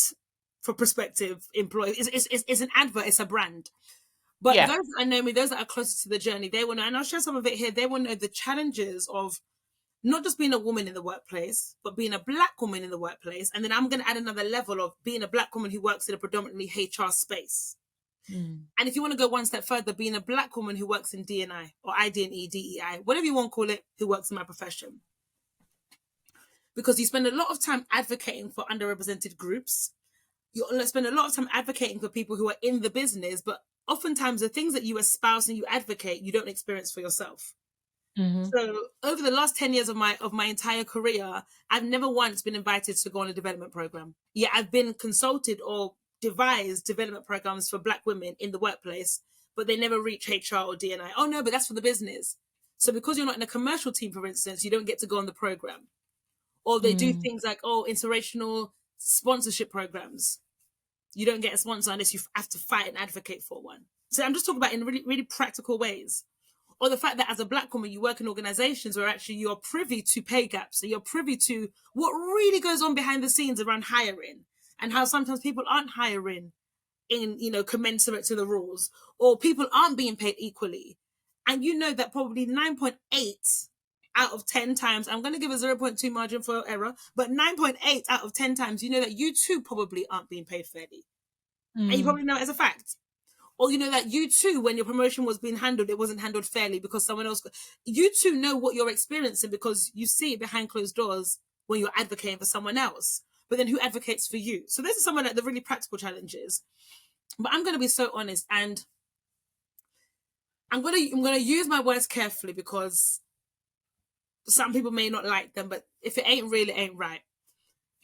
for prospective employees. It's an advert, it's a brand. But those that know me, those that are closer to the journey, they will know, and I'll share some of it here, they will know the challenges of not just being a woman in the workplace, but being a Black woman in the workplace. And then I'm going to add another level of being a Black woman who works in a predominantly HR space. And if you want to go one step further, being a Black woman who works in D&I or ID&E, DEI, whatever you want to call it, who works in my profession. Because you spend a lot of time advocating for underrepresented groups. You spend a lot of time advocating for people who are in the business, but oftentimes the things that you espouse and you advocate, you don't experience for yourself. So over the last 10 years of my entire career, I've never once been invited to go on a development program. Yeah, I've been consulted or devised development programs for Black women in the workplace, but they never reach HR or D&I. Oh no, but that's for the business. So because you're not in a commercial team, for instance, you don't get to go on the program. Or they do things like, inspirational sponsorship programs. You don't get a sponsor unless you have to fight and advocate for one. So I'm just talking about in really, really practical ways. Or the fact that as a Black woman, you work in organizations where actually you're privy to pay gaps and you're privy to what really goes on behind the scenes around hiring and how sometimes people aren't hiring in, commensurate to the rules, or people aren't being paid equally. And you know that probably 9.8 out of 10 times, I'm going to give a 0.2 margin for error, but 9.8 out of 10 times, you know that you too probably aren't being paid fairly. And you probably know it as a fact. Or you know that you too, when your promotion was being handled, it wasn't handled fairly because someone else. You too know what you're experiencing because you see it behind closed doors when you're advocating for someone else. But then who advocates for you? So this is some of the really practical challenges. But I'm going to be so honest, and I'm going to use my words carefully because some people may not like them. But if it ain't real, it ain't right.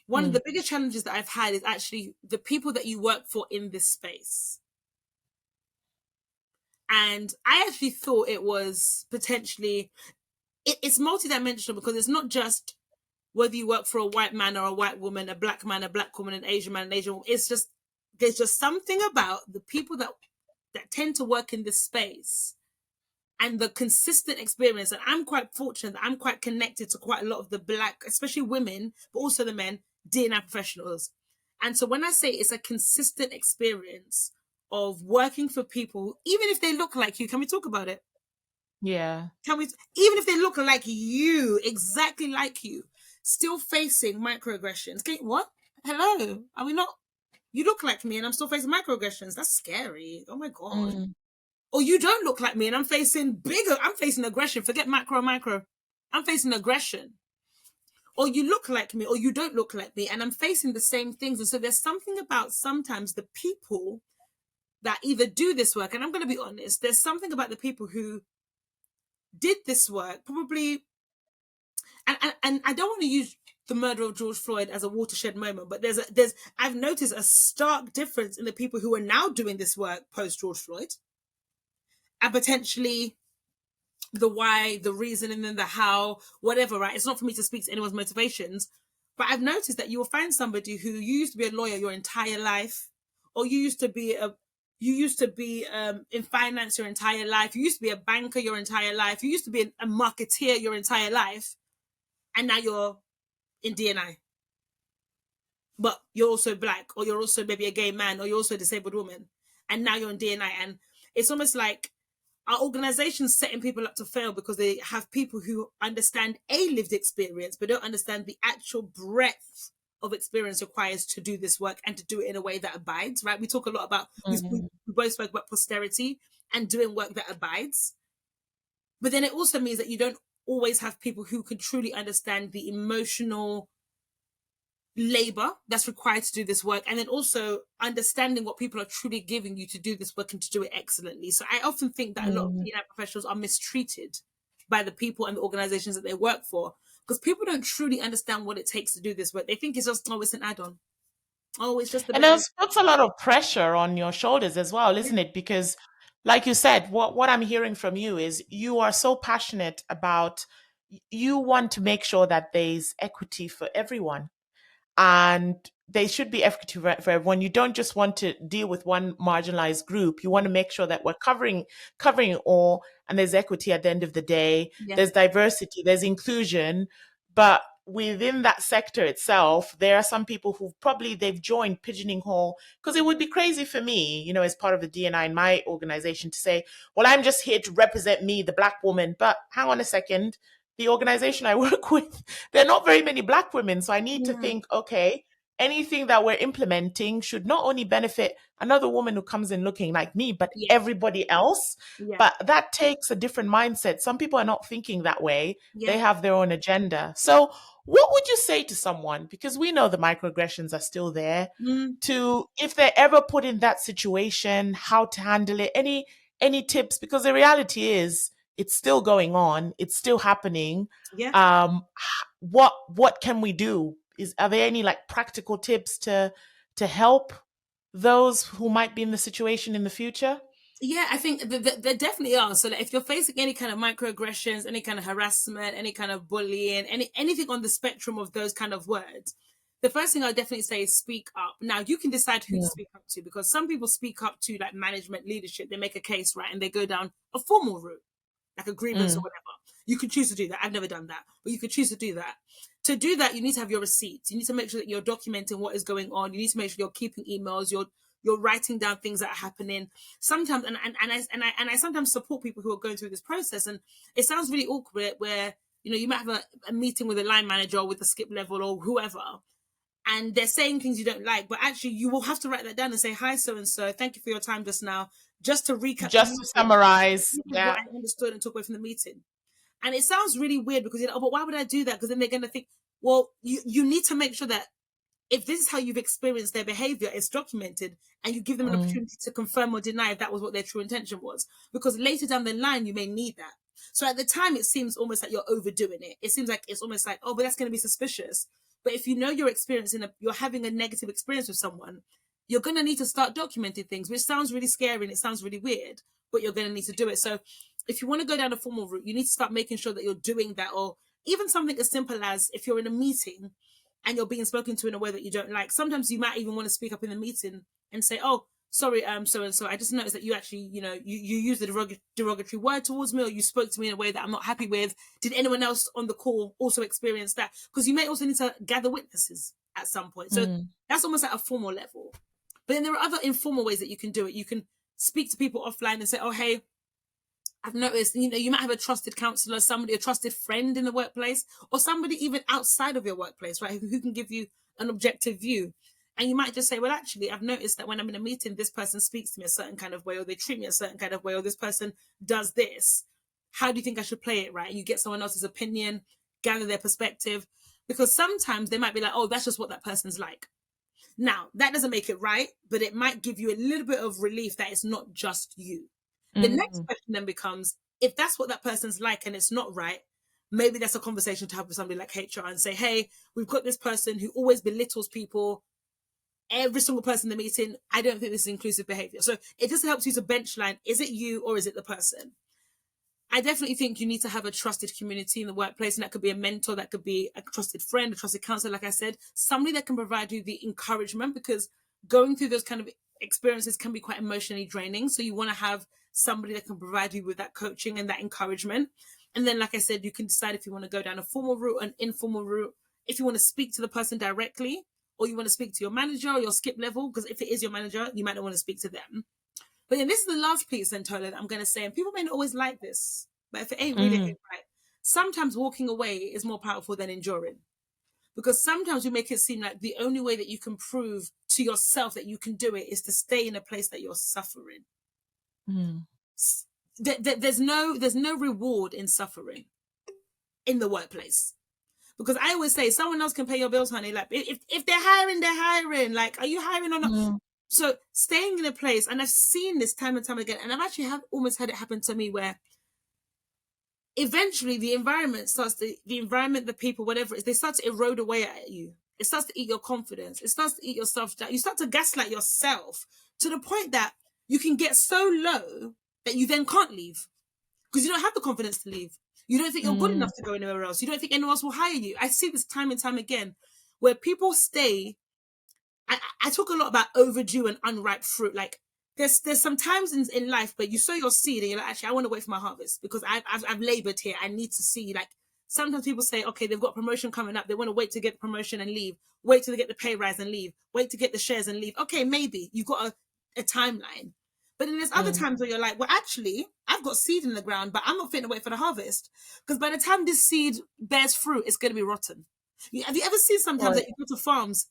One of the biggest challenges that I've had is actually the people that you work for in this space. And I actually thought it was potentially, it's multidimensional because it's not just whether you work for a white man or a white woman, a Black man, a Black woman, an Asian man, an Asian woman. It's just, there's just something about the people that tend to work in this space and the consistent experience. And I'm quite fortunate that I'm quite connected to quite a lot of the Black, especially women, but also the men, D&I professionals. And so when I say it's a consistent experience of working for people, even if they look like you, can we talk about it? Yeah. Even if they look like you, exactly like you, still facing microaggressions. Okay, what? Hello? Are we not? You look like me and I'm still facing microaggressions. That's scary. Oh my God. Or you don't look like me and I'm facing aggression. Forget micro. I'm facing aggression. Or you look like me or you don't look like me and I'm facing the same things. And so there's something about sometimes the people that either do this work, and I'm going to be honest, there's something about the people who did this work probably, and I don't want to use the murder of George Floyd as a watershed moment, but I've noticed a stark difference in the people who are now doing this work post George Floyd, and potentially the why, the reason, and then the how, whatever, right? It's not for me to speak to anyone's motivations, but I've noticed that you will find somebody who, you used to be a lawyer your entire life, or you used to be in finance your entire life. You used to be a banker your entire life. You used to be a marketeer your entire life. And now you're in D&I. But you're also Black, or you're also maybe a gay man, or you're also a disabled woman. And now you're in D&I. And it's almost like our organization's setting people up to fail because they have people who understand a lived experience, but don't understand the actual breadth of experience requires to do this work and to do it in a way that abides, right? We talk a lot about, we both spoke about posterity and doing work that abides. But then it also means that you don't always have people who can truly understand the emotional labor that's required to do this work, and then also understanding what people are truly giving you to do this work and to do it excellently. So I often think that a lot of D&I professionals are mistreated by the people and the organizations that they work for. Because people don't truly understand what it takes to do this work. They think it's just, oh, it's an add-on. Oh, it's just a And bit of... it puts a lot of pressure on your shoulders as well, isn't it? Because, like you said, what I'm hearing from you is you are so passionate about, you want to make sure that there's equity for everyone, and they should be equity for everyone. You don't just want to deal with one marginalized group. You want to make sure that we're covering it all, and there's equity at the end of the day. Yeah. There's diversity, there's inclusion, but within that sector itself, there are some people who probably they've joined pigeonhole, because it would be crazy for me, as part of the D&I in my organization, to say, well, I'm just here to represent me, the Black woman. But hang on a second, the organization I work with, there are not very many Black women. So I need to think, okay, anything that we're implementing should not only benefit another woman who comes in looking like me, but everybody else. Yeah. But that takes a different mindset. Some people are not thinking that way. Yeah. They have their own agenda. So what would you say to someone, because we know the microaggressions are still there, to, if they're ever put in that situation, how to handle it? Any tips? Because the reality is, it's still going on. It's still happening. Yeah. What can we do? Are there any like practical tips to help those who might be in the situation in the future? Yeah, I think there definitely are. So if you're facing any kind of microaggressions, any kind of harassment, any kind of bullying, anything on the spectrum of those kind of words, the first thing I would definitely say is speak up. Now, you can decide who to speak up to, because some people speak up to like management, leadership. They make a case, right? And they go down a formal route, like a grievance or whatever. You could choose to do that. I've never done that, but you could choose to do that. To do that, you need to have your receipts. You need to make sure that you're documenting what is going on. You need to make sure you're keeping emails. You're writing down things that are happening. Sometimes, and I sometimes support people who are going through this process. And it sounds really awkward where, you might have a meeting with a line manager or with the skip level or whoever, and they're saying things you don't like, but actually you will have to write that down and say, hi, so-and-so, thank you for your time just now. Just to recap. Just to summarize. What I understood and took away from the meeting. And it sounds really weird because, but why would I do that? Because then they're going to think, well, you need to make sure that if this is how you've experienced their behavior, it's documented, and you give them an opportunity to confirm or deny if that was what their true intention was. Because later down the line, you may need that. So at the time, it seems almost like you're overdoing it. It seems like it's almost like, oh, but that's going to be suspicious. But if you know you're having a negative experience with someone, you're going to need to start documenting things, which sounds really scary and it sounds really weird, but you're going to need to do it. So if you want to go down a formal route, you need to start making sure that you're doing that. Or even something as simple as if you're in a meeting and you're being spoken to in a way that you don't like, sometimes you might even want to speak up in the meeting and say, oh, sorry, so-and-so, I just noticed that you actually, you used a derogatory word towards me, or you spoke to me in a way that I'm not happy with. Did anyone else on the call also experience that? Because you may also need to gather witnesses at some point. So that's almost at a formal level. But then there are other informal ways that you can do it. You can speak to people offline and say, oh, hey, I've noticed, you might have a trusted counselor, a trusted friend in the workplace, or somebody even outside of your workplace, right, who can give you an objective view. And you might just say, well, actually, I've noticed that when I'm in a meeting, this person speaks to me a certain kind of way, or they treat me a certain kind of way, or this person does this. How do you think I should play it, right? And you get someone else's opinion, gather their perspective, because sometimes they might be like, oh, that's just what that person's like. Now, that doesn't make it right, but it might give you a little bit of relief that it's not just you. The next question then becomes, if that's what that person's like and it's not right, maybe that's a conversation to have with somebody like HR and say, hey, we've got this person who always belittles people, every single person in the meeting. I don't think this is inclusive behavior. So it just helps you to benchline, is it you or is it the person? I definitely think you need to have a trusted community in the workplace, and that could be a mentor, that could be a trusted friend, a trusted counselor, like I said, somebody that can provide you the encouragement, because going through those kind of experiences can be quite emotionally draining. So you want to have somebody that can provide you with that coaching and that encouragement. And then, like I said, you can decide if you want to go down a formal route, an informal route, if you want to speak to the person directly, or you want to speak to your manager or your skip level, because if it is your manager, you might not want to speak to them. But then this is the last piece, then, Tola, that I'm going to say, and people may not always like this, but if it ain't really ain't right, sometimes walking away is more powerful than enduring. Because sometimes we make it seem like the only way that you can prove to yourself that you can do it is to stay in a place that you're suffering. There's no reward in suffering in the workplace. Because I always say, someone else can pay your bills, honey. Like, if they're hiring, they're hiring. Like, are you hiring or not? So staying in a place, and I've seen this time and time again, and I've actually almost had it happen to me where eventually the environment, the people, whatever it is, they start to erode away at you. It starts to eat your confidence. It starts to eat your self-doubt. You start to gaslight yourself to the point that you can get so low that you then can't leave because you don't have the confidence to leave. You don't think you're good enough to go anywhere else. You don't think anyone else will hire you. I see this time and time again where people stay. I talk a lot about overdue and unripe fruit. Like there's some times in life where you sow your seed and you're like, actually, I want to wait for my harvest because I've labored here. I need to see. Like sometimes people say, okay, they've got a promotion coming up. They want to wait to get the promotion and leave. Wait till they get the pay rise and leave. Wait to get the shares and leave. Okay, maybe you've got a timeline. But then there's other times where you're like, well, actually, I've got seed in the ground, but I'm not fitting to wait for the harvest. Because by the time this seed bears fruit, it's going to be rotten. Have you ever seen sometimes that you go to farms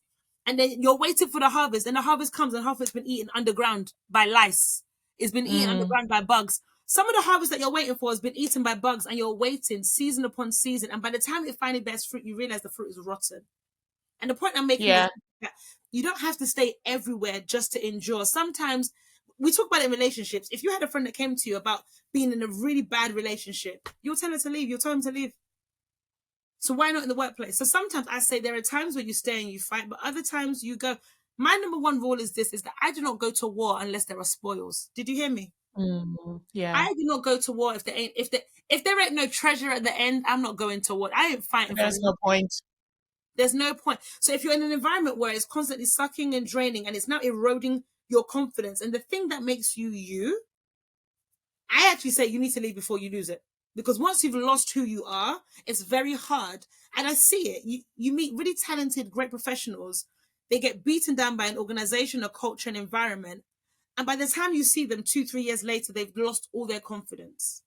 and then you're waiting for the harvest and the harvest comes and half of it's been eaten underground by lice. It's been eaten underground by bugs. Some of the harvest that you're waiting for has been eaten by bugs and you're waiting season upon season. And by the time it finally bears fruit, you realize the fruit is rotten. And the point I'm making is that you don't have to stay everywhere just to endure. Sometimes we talk about it in relationships. If you had a friend that came to you about being in a really bad relationship, you'll tell her to leave. You'll tell him to leave. So why not in the workplace? So sometimes I say there are times where you stay and you fight, but other times you go. My number one rule is that I do not go to war unless there are spoils. Did you hear me? Yeah. I do not go to war if there ain't no treasure at the end. I'm not going to war. I ain't fighting. There's no point. There's no point. So if you're in an environment where it's constantly sucking and draining and it's now eroding your confidence and the thing that makes you, I actually say you need to leave before you lose it. Because once you've lost who you are, it's very hard. And I see it. You meet really talented, great professionals. They get beaten down by an organization, a culture, an environment. And by the time you see them 2-3 years later, they've lost all their confidence.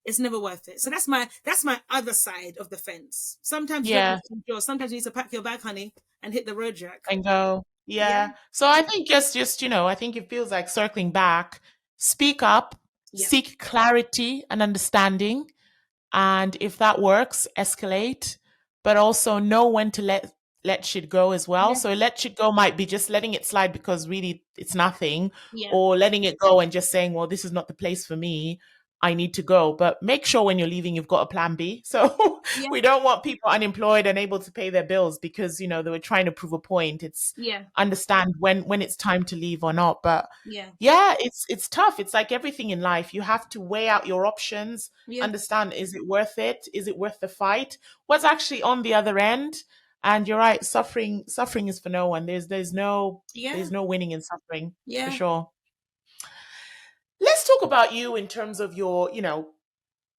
It's never worth it. So that's my other side of the fence. Sometimes you don't have to endure. Sometimes you need to pack your bag, honey, and hit the road, Jack. And go. Yeah. So I think just I think it feels like circling back, speak up, seek clarity and understanding. And if that works, escalate, but also know when to let shit go as well. Yeah. So let shit go might be just letting it slide because really it's nothing, or letting it go and just saying, well, this is not the place for me. I need to go. But make sure when you're leaving, you've got a plan B. So we don't want people unemployed and able to pay their bills because, they were trying to prove a point. It's understand when it's time to leave or not. But it's tough. It's like everything in life. You have to weigh out your options, understand, is it worth it? Is it worth the fight? What's actually on the other end? And you're right, suffering is for no one. There's no winning in suffering, for sure. Let's talk about you in terms of your,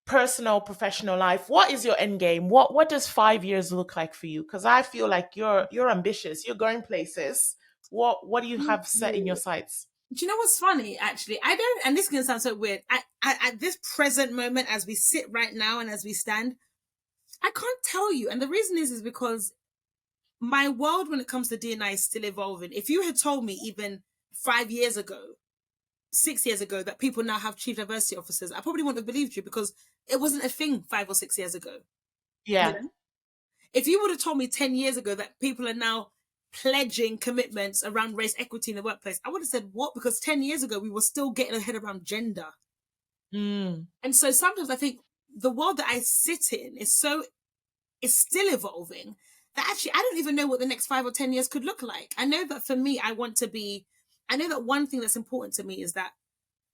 personal, professional life. What is your end game? What does 5 years look like for you? Because I feel like you're ambitious. You're going places. What do you have set in your sights? Do you know what's funny? Actually, I don't. And this is gonna sound so weird. I at this present moment, as we sit right now and as we stand, I can't tell you. And the reason is because my world when it comes to D&I is still evolving. If you had told me even 5 years ago, 6 years ago, that people now have chief diversity officers, I probably wouldn't have believed you because it wasn't a thing 5 or 6 years ago. Yeah. If you would have told me 10 years ago that people are now pledging commitments around race equity in the workplace, I would have said, what? Because 10 years ago, we were still getting ahead around gender. And so sometimes I think the world that I sit in is still evolving that actually I don't even know what the next 5 or 10 years could look like. I know that for me, I know that one thing that's important to me is that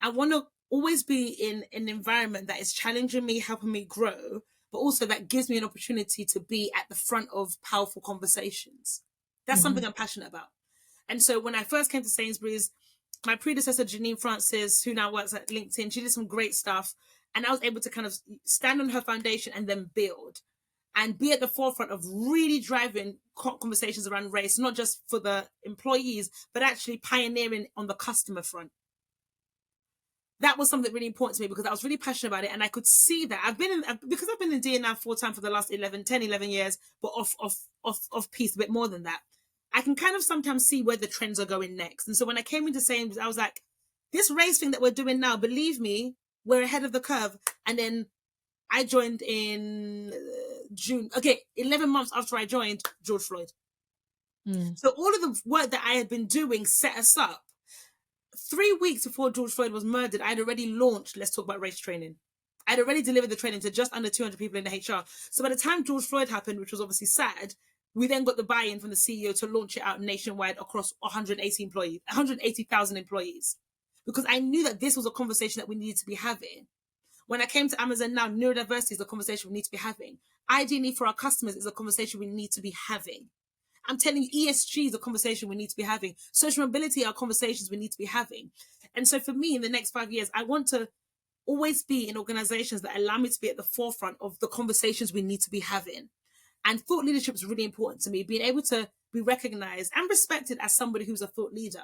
I want to always be in an environment that is challenging me, helping me grow, but also that gives me an opportunity to be at the front of powerful conversations. That's something I'm passionate about. And so when I first came to Sainsbury's, my predecessor, Janine Francis, who now works at LinkedIn, she did some great stuff. And I was able to kind of stand on her foundation and then build and be at the forefront of really driving conversations around race, not just for the employees, but actually pioneering on the customer front. That was something really important to me because I was really passionate about it. And I could see that because I've been in D&I full-time for the last 11 years, but off piece a bit more than that. I can kind of sometimes see where the trends are going next. And so when I came into Sainsbury's, I was like, this race thing that we're doing now, believe me, we're ahead of the curve. And then I joined in June. Okay, 11 months after I joined, George Floyd. So all of the work that I had been doing set us up. 3 weeks before George Floyd was murdered, I'd already launched Let's Talk About Race training. I'd already delivered the training to just under 200 people in the HR. So by the time George Floyd happened, which was obviously sad, we then got the buy-in from the CEO to launch it out nationwide across 180,000 employees. Because I knew that this was a conversation that we needed to be having. When I came to Amazon now, neurodiversity is a conversation we need to be having. ID&E for our customers is a conversation we need to be having. I'm telling you, ESG is a conversation we need to be having. Social mobility are conversations we need to be having. And so for me, in the next 5 years, I want to always be in organizations that allow me to be at the forefront of the conversations we need to be having. And thought leadership is really important to me, being able to be recognized and respected as somebody who's a thought leader.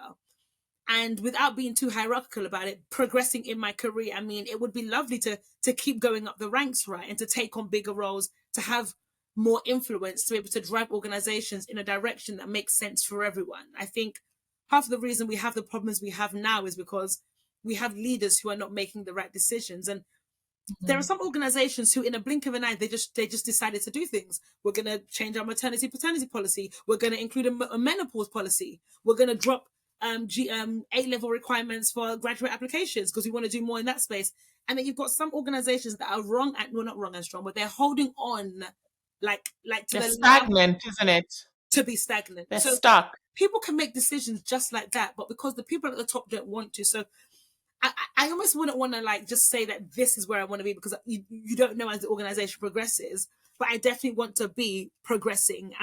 And without being too hierarchical about it, progressing in my career. I mean, it would be lovely to keep going up the ranks, right? And to take on bigger roles, to have more influence, to be able to drive organizations in a direction that makes sense for everyone. I think half of the reason we have the problems we have now is because we have leaders who are not making the right decisions. And there are some organizations who, in a blink of an eye, they just decided to do things. We're going to change our maternity-paternity policy. We're going to include a menopause policy. We're going to drop A-level requirements for graduate applications because we want to do more in that space. And then you've got some organizations that are wrong, well, not wrong and strong, but they're holding on like to they're stagnant, isn't it? To be stagnant. They're so stuck. People can make decisions just like that, but because the people at the top don't want to. So I almost wouldn't want to like just say that this is where I want to be, because you don't know as the organization progresses. But I definitely want to be progressing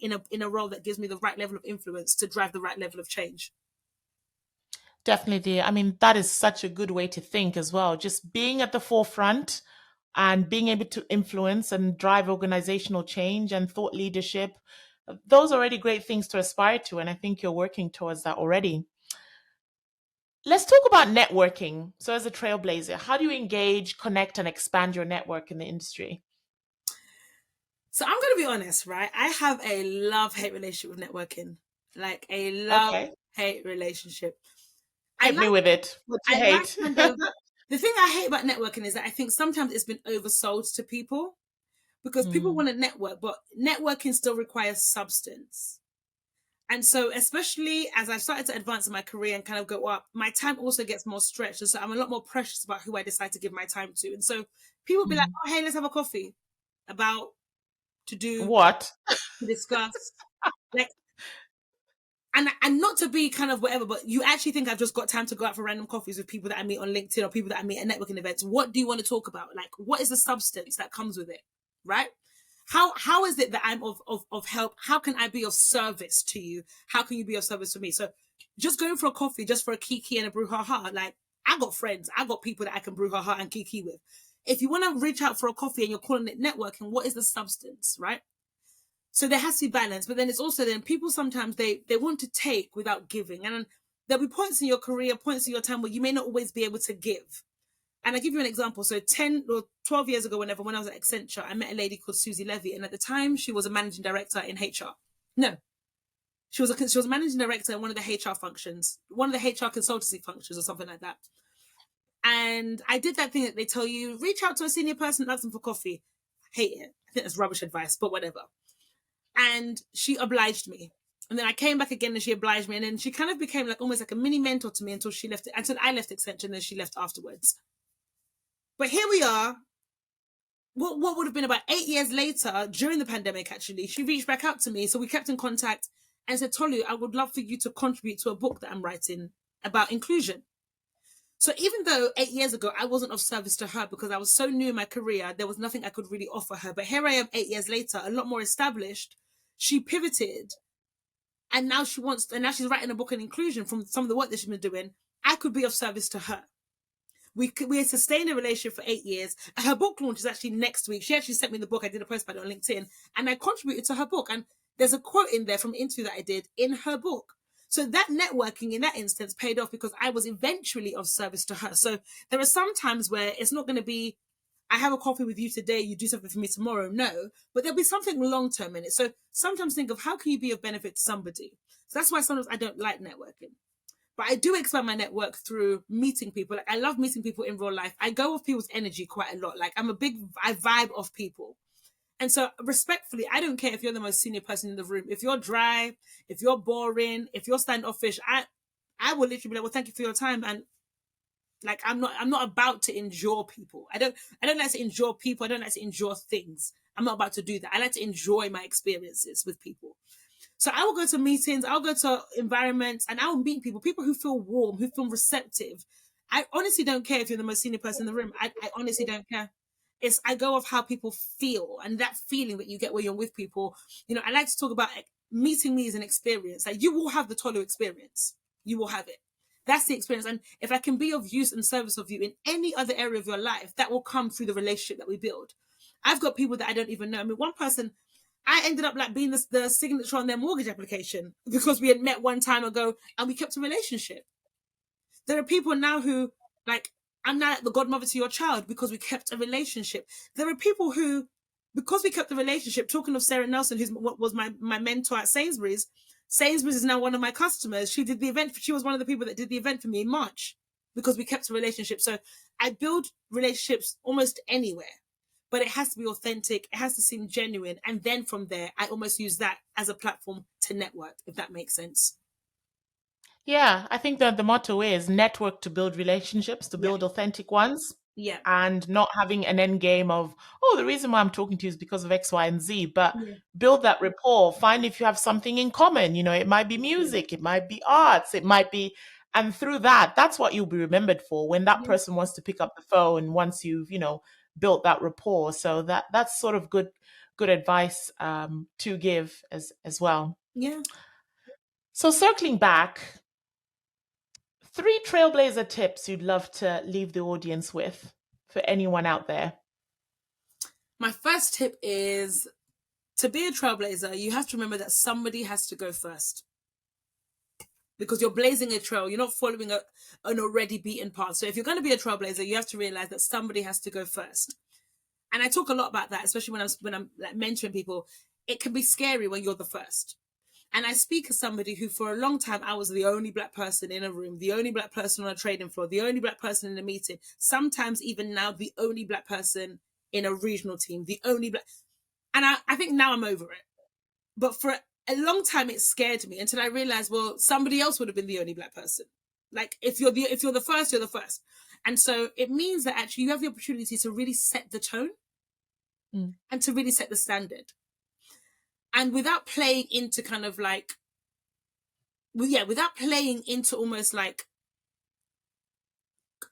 in a role that gives me the right level of influence to drive the right level of change. Definitely. I mean, that is such a good way to think as well. Just being at the forefront and being able to influence and drive organizational change and thought leadership. Those are already great things to aspire to. And I think you're working towards that already. Let's talk about networking. So as a trailblazer, how do you engage, connect, and expand your network in the industry? So I'm going to be honest, right? I have a love-hate relationship with networking. Like a love-hate relationship. Hit me with it. What you hate? The thing I hate about networking is that I think sometimes it's been oversold to people, because people want to network, but networking still requires substance. And so, especially as I've started to advance in my career and kind of go up, my time also gets more stretched. And so I'm a lot more precious about who I decide to give my time to. And so people be like, oh, hey, let's have a coffee about to do what? To discuss. Like, and not to be kind of whatever, but you actually think I've just got time to go out for random coffees with people that I meet on LinkedIn or people that I meet at networking events. What do you want to talk about? Like, what is the substance that comes with it? Right? How is it that I'm of help? How can I be of service to you? How can you be of service to me? So just going for a coffee, just for a kiki and a brouhaha, like, I got friends, I got people that I can brouhaha and kiki with. If you want to reach out for a coffee and you're calling it networking, what is the substance, right? So there has to be balance, but then it's also then people sometimes they want to take without giving. And there'll be points in your career, points in your time where you may not always be able to give. And I'll give you an example. So 10 or 12 years ago, when I was at Accenture, I met a lady called Susie Levy. And at the time, she was a managing director in HR. No, she was a managing director in one of the HR functions, one of the HR consultancy functions or something like that. And I did that thing that they tell you, reach out to a senior person and ask them for coffee. Hate it. I think that's rubbish advice, but whatever. And she obliged me. And then I came back again and she obliged me. And then she kind of became like almost like a mini mentor to me until she left it. Until I left Accenture, and then she left afterwards. But here we are. What would have been about 8 years later, during the pandemic, actually, she reached back out to me. So we kept in contact and said, Tolu, I would love for you to contribute to a book that I'm writing about inclusion. So even though 8 years ago, I wasn't of service to her because I was so new in my career, there was nothing I could really offer her. But here I am 8 years later, a lot more established. She pivoted. And now she's writing a book on inclusion from some of the work that she's been doing. I could be of service to her. We had sustained a relationship for 8 years. Her book launch is actually next week. She actually sent me the book. I did a post about it on LinkedIn, and I contributed to her book. And there's a quote in there from an interview that I did in her book. So that networking in that instance paid off because I was eventually of service to her. So there are some times where it's not going to be, I have a coffee with you today, you do something for me tomorrow. No, but there'll be something long-term in it. So sometimes think of how can you be of benefit to somebody? So that's why sometimes I don't like networking. But I do expand my network through meeting people. Like, I love meeting people in real life. I go with people's energy quite a lot. Like, I vibe off people. And so respectfully, I don't care if you're the most senior person in the room. If you're dry, if you're boring, if you're standoffish, I will literally be like, well, thank you for your time. And Like I'm not about to endure people. I don't like to endure people. I don't like to endure things. I'm not about to do that. I like to enjoy my experiences with people. So I will go to meetings, I'll go to environments, and I'll meet people who feel warm, who feel receptive. I honestly don't care if you're the most senior person in the room. I honestly don't care. I go off how people feel, and that feeling that you get when you're with people. You know, I like to talk about meeting me as an experience. Like, you will have the Tolu experience. You will have it. That's the experience. And if I can be of use and service of you in any other area of your life, that will come through the relationship that we build. I've got people that I don't even know. I mean, one person, I ended up like being the signature on their mortgage application because we had met one time ago and we kept a relationship. There are people now who, like, I'm now the godmother to your child because we kept a relationship. There are people who, because we kept the relationship, talking of Sarah Nelson, who was my mentor at Sainsbury's is now one of my customers. She did the event. She was one of the people that did the event for me in March because we kept a relationship. So I build relationships almost anywhere, but it has to be authentic. It has to seem genuine. And then from there, I almost use that as a platform to network, if that makes sense. Yeah, I think that the motto is network to build relationships, to build authentic ones. Yeah. And not having an end game of, oh, the reason why I'm talking to you is because of X, Y, and Z, but Yeah. build that rapport. Find if you have something in common. You know, it might be music, it might be arts, it might be, and through that, that's what you'll be remembered for when that person wants to pick up the phone once you've, you know, built that rapport. So that's sort of good advice to give as well. Yeah. So circling back, 3 trailblazer tips you'd love to leave the audience with for anyone out there. My first tip is, to be a trailblazer, you have to remember that somebody has to go first. Because you're blazing a trail, you're not following an already beaten path. So if you're going to be a trailblazer, you have to realize that somebody has to go first. And I talk a lot about that, especially when I'm like mentoring people. It can be scary when you're the first. And I speak as somebody who, for a long time, I was the only Black person in a room, the only Black person on a trading floor, the only Black person in a meeting. Sometimes even now, the only Black person in a regional team, the only Black. And I think now I'm over it. But for a long time, it scared me until I realized, well, somebody else would have been the only Black person. Like, if you're the first, you're the first. And so it means that actually you have the opportunity to really set the tone and to really set the standard. And without playing into kind of like, without playing into almost like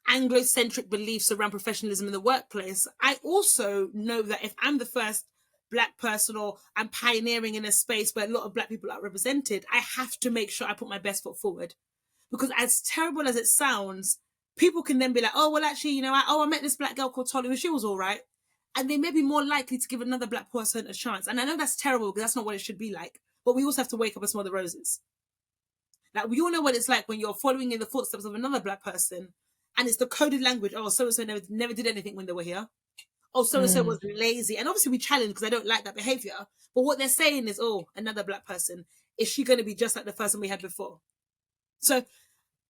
Anglo-centric beliefs around professionalism in the workplace, I also know that if I'm the first Black person or I'm pioneering in a space where a lot of Black people are represented, I have to make sure I put my best foot forward. Because as terrible as it sounds, people can then be like, oh, well, actually, you know, I met this Black girl called Tolu and she was all right. And they may be more likely to give another Black person a chance. And I know that's terrible because that's not what it should be like. But we also have to wake up and smell the roses. Like, we all know what it's like when you're following in the footsteps of another Black person and it's the coded language. Oh, so-and-so never did anything when they were here. Oh, so-and-so was lazy. And obviously we challenge because I don't like that behavior. But what they're saying is, oh, another Black person. Is she going to be just like the person we had before? So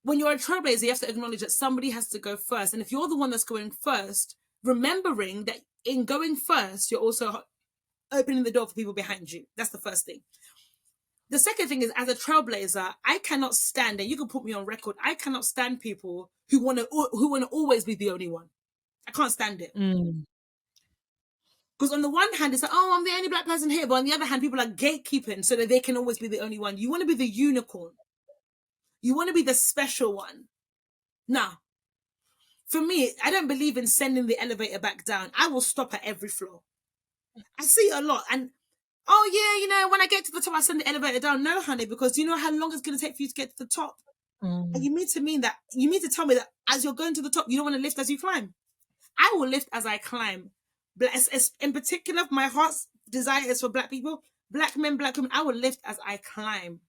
when you're a trailblazer, you have to acknowledge that somebody has to go first. And if you're the one that's going first, remembering that in going first, you're also opening the door for people behind you. That's the first thing. The second thing is, as a trailblazer, I cannot stand, and you can put me on record, I cannot stand people who want to always be the only one. I can't stand it. Because on the one hand, it's like, oh, I'm the only Black person here. But on the other hand, people are gatekeeping so that they can always be the only one. You want to be the unicorn. You want to be the special one. Now, for me, I don't believe in sending the elevator back down. I will stop at every floor. I see it a lot. And, oh, yeah, you know, when I get to the top, I send the elevator down. No, honey, because do you know how long it's going to take for you to get to the top? And you mean to tell me that as you're going to the top, you don't want to lift as you climb? I will lift as I climb. In particular, my heart's desire is for Black people, Black men, Black women. I will lift as I climb.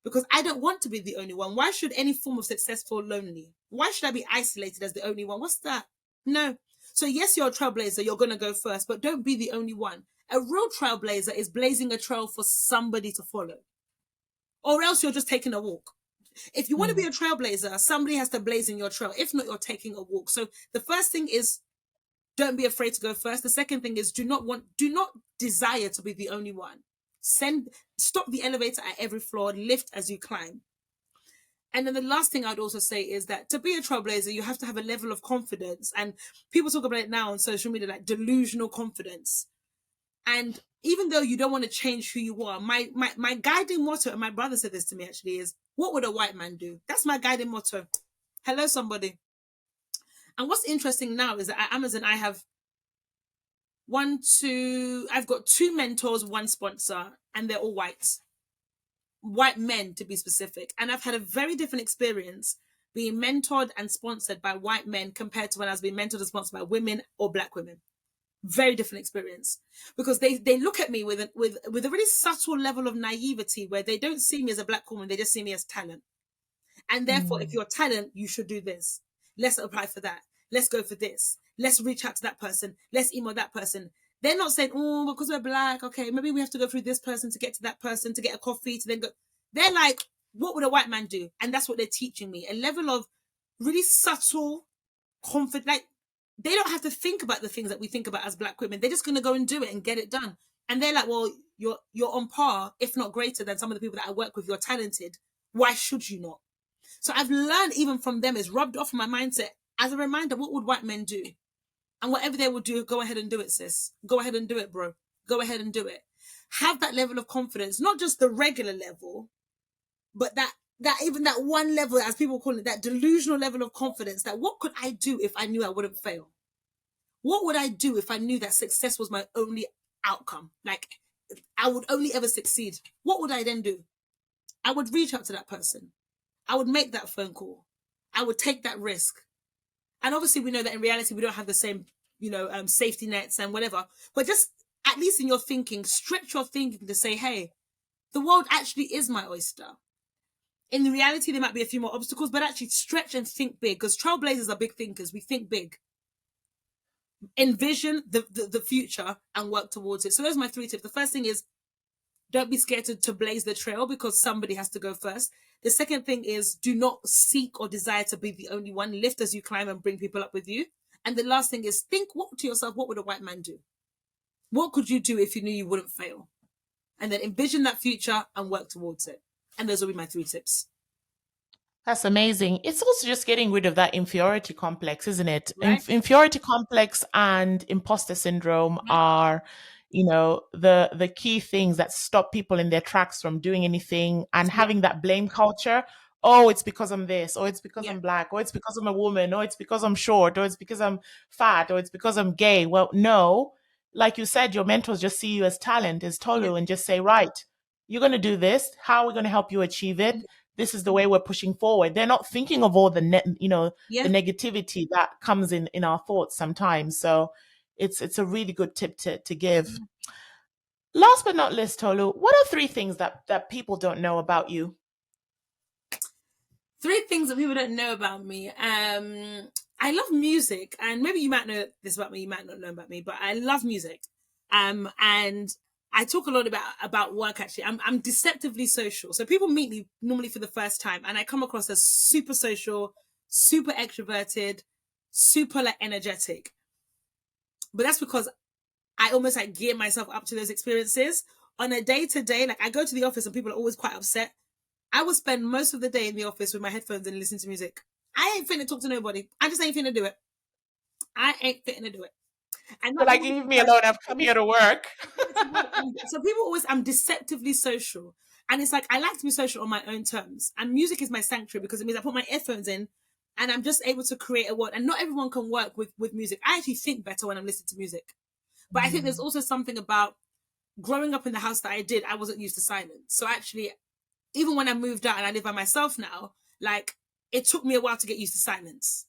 Because I don't want to be the only one. Why should any form of success feel lonely? Why should I be isolated as the only one? What's that? No. So yes, you're a trailblazer. You're going to go first, but don't be the only one. A real trailblazer is blazing a trail for somebody to follow. Or else you're just taking a walk. If you want to be a trailblazer, somebody has to blaze in your trail. If not, you're taking a walk. So the first thing is, don't be afraid to go first. The second thing is, do not desire to be the only one. Stop the elevator at every floor, lift as you climb. And then the last thing I'd also say is that to be a trailblazer, you have to have a level of confidence. And people talk about it now on social media, like delusional confidence. And even though you don't want to change who you are, my guiding motto, and my brother said this to me actually, is what would a white man do? That's my guiding motto. Hello, somebody. And what's interesting now is that at Amazon, I have I've got 2 mentors, 1 sponsor, and they're all white men to be specific. And I've had a very different experience being mentored and sponsored by white men compared to when I was being mentored and sponsored by women or Black women. Very different experience, because they look at me with a really subtle level of naivety where they don't see me as a Black woman, they just see me as talent. And therefore, if you're talent, you should do this. Let's apply for that. Let's go for this. Let's reach out to that person. Let's email that person. They're not saying, oh, because we're Black, okay, maybe we have to go through this person to get to that person, to get a coffee, to then go. They're like, what would a white man do? And that's what they're teaching me. A level of really subtle, confident, like, they don't have to think about the things that we think about as Black women. They're just going to go and do it and get it done. And they're like, well, you're on par, if not greater than some of the people that I work with. You're talented. Why should you not? So I've learned even from them, it's rubbed off my mindset as a reminder, what would white men do? And whatever they would do, go ahead and do it, sis. Go ahead and do it, bro. Go ahead and do it. Have that level of confidence, not just the regular level, but that even that one level, as people call it, that delusional level of confidence, that what could I do if I knew I wouldn't fail? What would I do if I knew that success was my only outcome? Like, I would only ever succeed. What would I then do? I would reach out to that person. I would make that phone call. I would take that risk. And obviously we know that in reality, we don't have the same, safety nets and whatever, but just at least in your thinking, stretch your thinking to say, hey, the world actually is my oyster. In reality, there might be a few more obstacles, but actually stretch and think big, because trailblazers are big thinkers. We think big. Envision the future and work towards it. So those are my 3 tips. The first thing is, don't be scared to blaze the trail, because somebody has to go first. The second thing is, do not seek or desire to be the only one. Lift as you climb and bring people up with you. And the last thing is, think to yourself, what would a white man do? What could you do if you knew you wouldn't fail? And then envision that future and work towards it. And those will be my 3 tips. That's amazing. It's also just getting rid of that inferiority complex, isn't it? Right. Inferiority complex and imposter syndrome are, the key things that stop people in their tracks from doing anything, and having that blame culture. Oh, it's because I'm this, or it's because I'm Black, or it's because I'm a woman, or it's because I'm short, or it's because I'm fat, or it's because I'm gay. Well, no, like you said, your mentors just see you as talent, as Tolu, and just say, right, you're going to do this. How are we going to help you achieve it? This is the way we're pushing forward. They're not thinking of all the the negativity that comes in our thoughts sometimes. So it's a really good tip to give. Last but not least, Tolu, what are 3 things that people don't know about you? 3 things that people don't know about me. I love music, and maybe you might know this about me, you might not know about me, but I love music. And I talk a lot about work, actually. I'm deceptively social. So people meet me normally for the first time, and I come across as super social, super extroverted, super energetic. But that's because I almost gear myself up to those experiences. On a day-to-day, I go to the office and people are always quite upset. I will spend most of the day in the office with my headphones and listen to music. I ain't finna talk to nobody. I just ain't finna do it. I ain't finna do it. And not leave me alone. I've come here to work. So people always, I'm deceptively social. And it's I like to be social on my own terms. And music is my sanctuary, because it means I put my earphones in and I'm just able to create a world. And not everyone can work with music. I actually think better when I'm listening to music. But I think there's also something about growing up in the house that I did. I wasn't used to silence. So actually, even when I moved out and I live by myself now, it took me a while to get used to silence.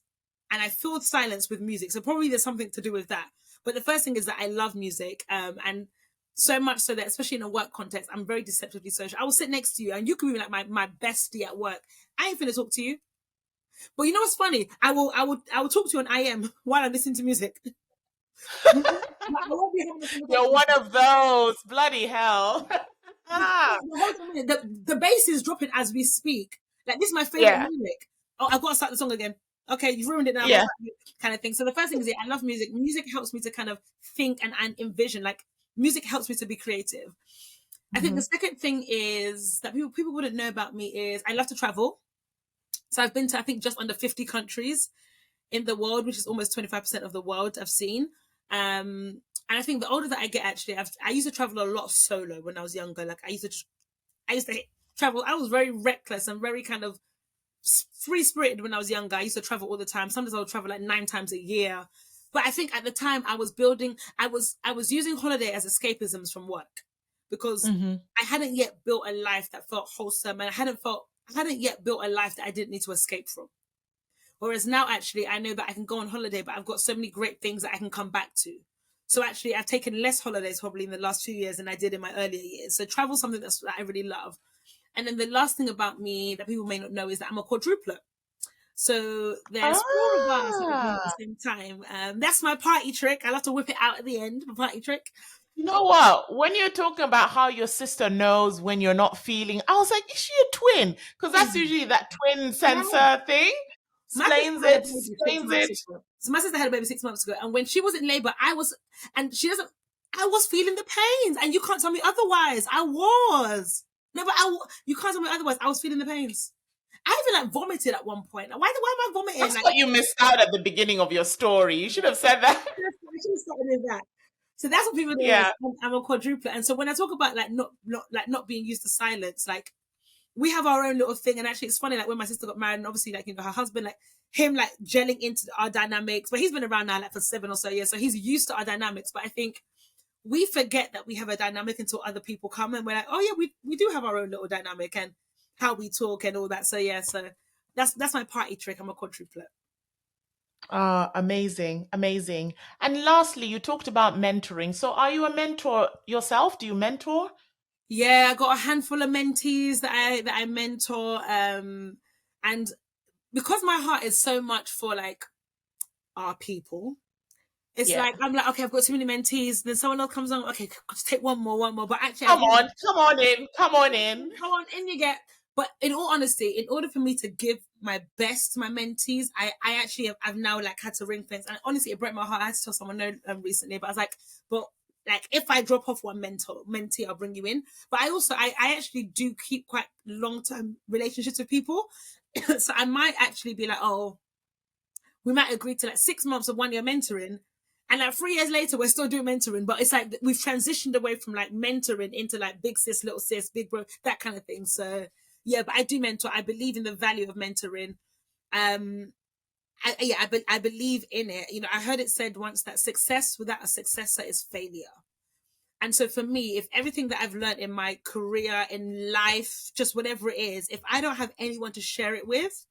And I filled silence with music. So probably there's something to do with that. But the first thing is that I love music. And so much so that, especially in a work context, I'm very deceptively social. I will sit next to you and you can be my bestie at work. I ain't finna talk to you. But you know what's funny? I will talk to you on IM while I'm listening to music. You're one of those. Bloody hell. The bass is dropping as we speak. This is my favorite music. Oh, I've got to start the song again. Okay, you've ruined it now. Yeah. Kind of thing. So the first thing is, I love music. Music helps me to kind of think and envision. Music helps me to be creative. I think the second thing is that people wouldn't know about me is I love to travel. So I've been to, I think, just under 50 countries in the world, which is almost 25% of the world I've seen. And I think the older that I get, actually, I used to travel a lot solo when I was younger. Like I used to travel. I was very reckless and very kind of free spirited when I was younger. I used to travel all the time. Sometimes I would travel like 9 times a year. But I think at the time I was using holiday as escapisms from work, because I hadn't yet built a life that felt wholesome, and I hadn't yet built a life that I didn't need to escape from. Whereas now, actually, I know that I can go on holiday, but I've got so many great things that I can come back to. So actually, I've taken less holidays probably in the last few years than I did in my earlier years. So travel is something that I really love. And then the last thing about me that people may not know is that I'm a quadruplet. So there's 4 of us that are doing at the same time. That's my party trick. I love to whip it out at the end, my party trick. You know what? When you're talking about how your sister knows when you're not feeling, I was like, is she a twin? Because that's usually that twin sensor thing. Explains it. So my sister had a baby 6 months ago, and when she was in labor, I was feeling the pains, and you can't tell me otherwise. You can't tell me otherwise. I was feeling the pains. I even like vomited at one point. Why am I vomiting? That's what you missed out at the beginning of your story. You should have said that. I should have started with that. So that's what people do. Yeah. I'm a quadruplet, and so when I talk about like not being used to silence, like we have our own little thing. And actually, it's funny, like when my sister got married, and obviously, like, you know, her husband, like him, like gelling into our dynamics. But he's been around now like for 7 or so years, so he's used to our dynamics. But I think we forget that we have a dynamic until other people come, and we're like, oh yeah, we do have our own little dynamic and how we talk and all that. So yeah, so that's my party trick. I'm a quadruplet. Amazing. And lastly, you talked about mentoring. So are you a mentor yourself? Do you mentor? Yeah, I got a handful of mentees that I mentor. And because my heart is so much for like our people, it's like I'm like, okay, I've got too many mentees. Then someone else comes on, okay, just take one more. But actually, come on in. You get. But in all honesty, in order for me to give my best to my mentees, I actually I've now like had to ring fence. And honestly, it broke my heart. I had to tell someone no recently, but I was like, but like if I drop off one mentee, I'll bring you in. But I actually do keep quite long-term relationships with people. So I might actually be like, oh, we might agree to like 6 months of 1 year mentoring. And like 3 years later, we're still doing mentoring, but it's like we've transitioned away from like mentoring into like big sis, little sis, big bro, that kind of thing. So yeah, but I do mentor. I believe in the value of mentoring. I believe in it. You know, I heard it said once that success without a successor is failure. And so for me, if everything that I've learned in my career, in life, just whatever it is, if I don't have anyone to share it with,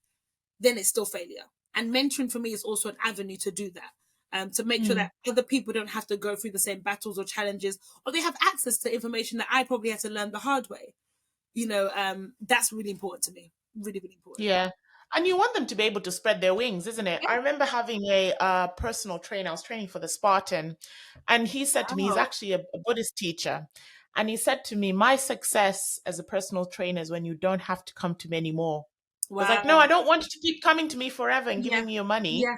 then it's still failure. And mentoring for me is also an avenue to do that. To make sure that other people don't have to go through the same battles or challenges, or they have access to information that I probably had to learn the hard way. You know, that's really important to me. Really, really important. Yeah. And you want them to be able to spread their wings, isn't it? Yeah. I remember having a personal trainer. I was training for the Spartan. And he said to me, he's actually a Buddhist teacher. And he said to me, my success as a personal trainer is when you don't have to come to me anymore. Wow. I was like, no, I don't want you to keep coming to me forever and giving me your money. Yeah.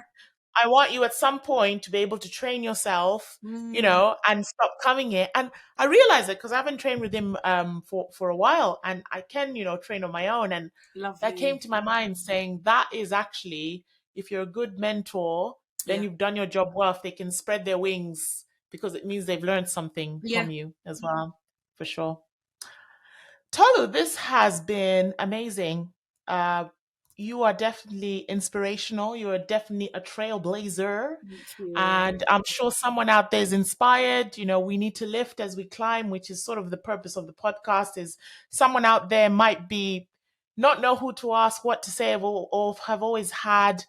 I want you at some point to be able to train yourself, you know, and stop coming here. And I realized it because I haven't trained with him for a while, and I can, you know, train on my own. And that came to my mind saying that is actually, if you're a good mentor, then you've done your job well. If they can spread their wings, because it means they've learned something from you as well, for sure. Tolu, this has been amazing. You are definitely inspirational. You are definitely a trailblazer. And I'm sure someone out there is inspired. You know, we need to lift as we climb, which is sort of the purpose of the podcast. Is someone out there might be not know who to ask, what to say, or have always had,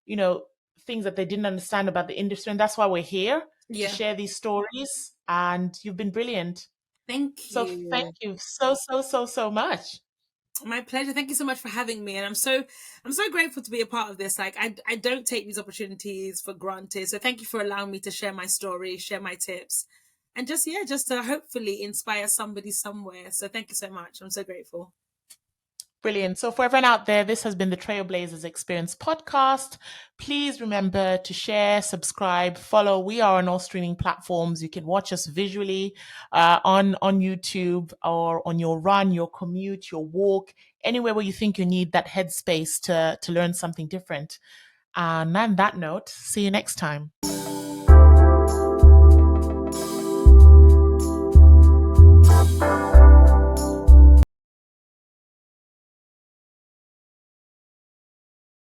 you know, things that they didn't understand about the industry. And that's why we're here to share these stories. And you've been brilliant. Thank you. So thank you so much. My pleasure. Thank you so much for having me. And I'm so grateful to be a part of this. Like I don't take these opportunities for granted. So thank you for allowing me to share my story, share my tips, and just to hopefully inspire somebody somewhere. So thank you so much. I'm so grateful. Brilliant. So for everyone out there, this has been the Trailblazers Experience podcast. Please remember to share, subscribe, follow. We are on all streaming platforms. You can watch us visually on YouTube or on your run, your commute, your walk, anywhere where you think you need that headspace to learn something different. And on that note, see you next time.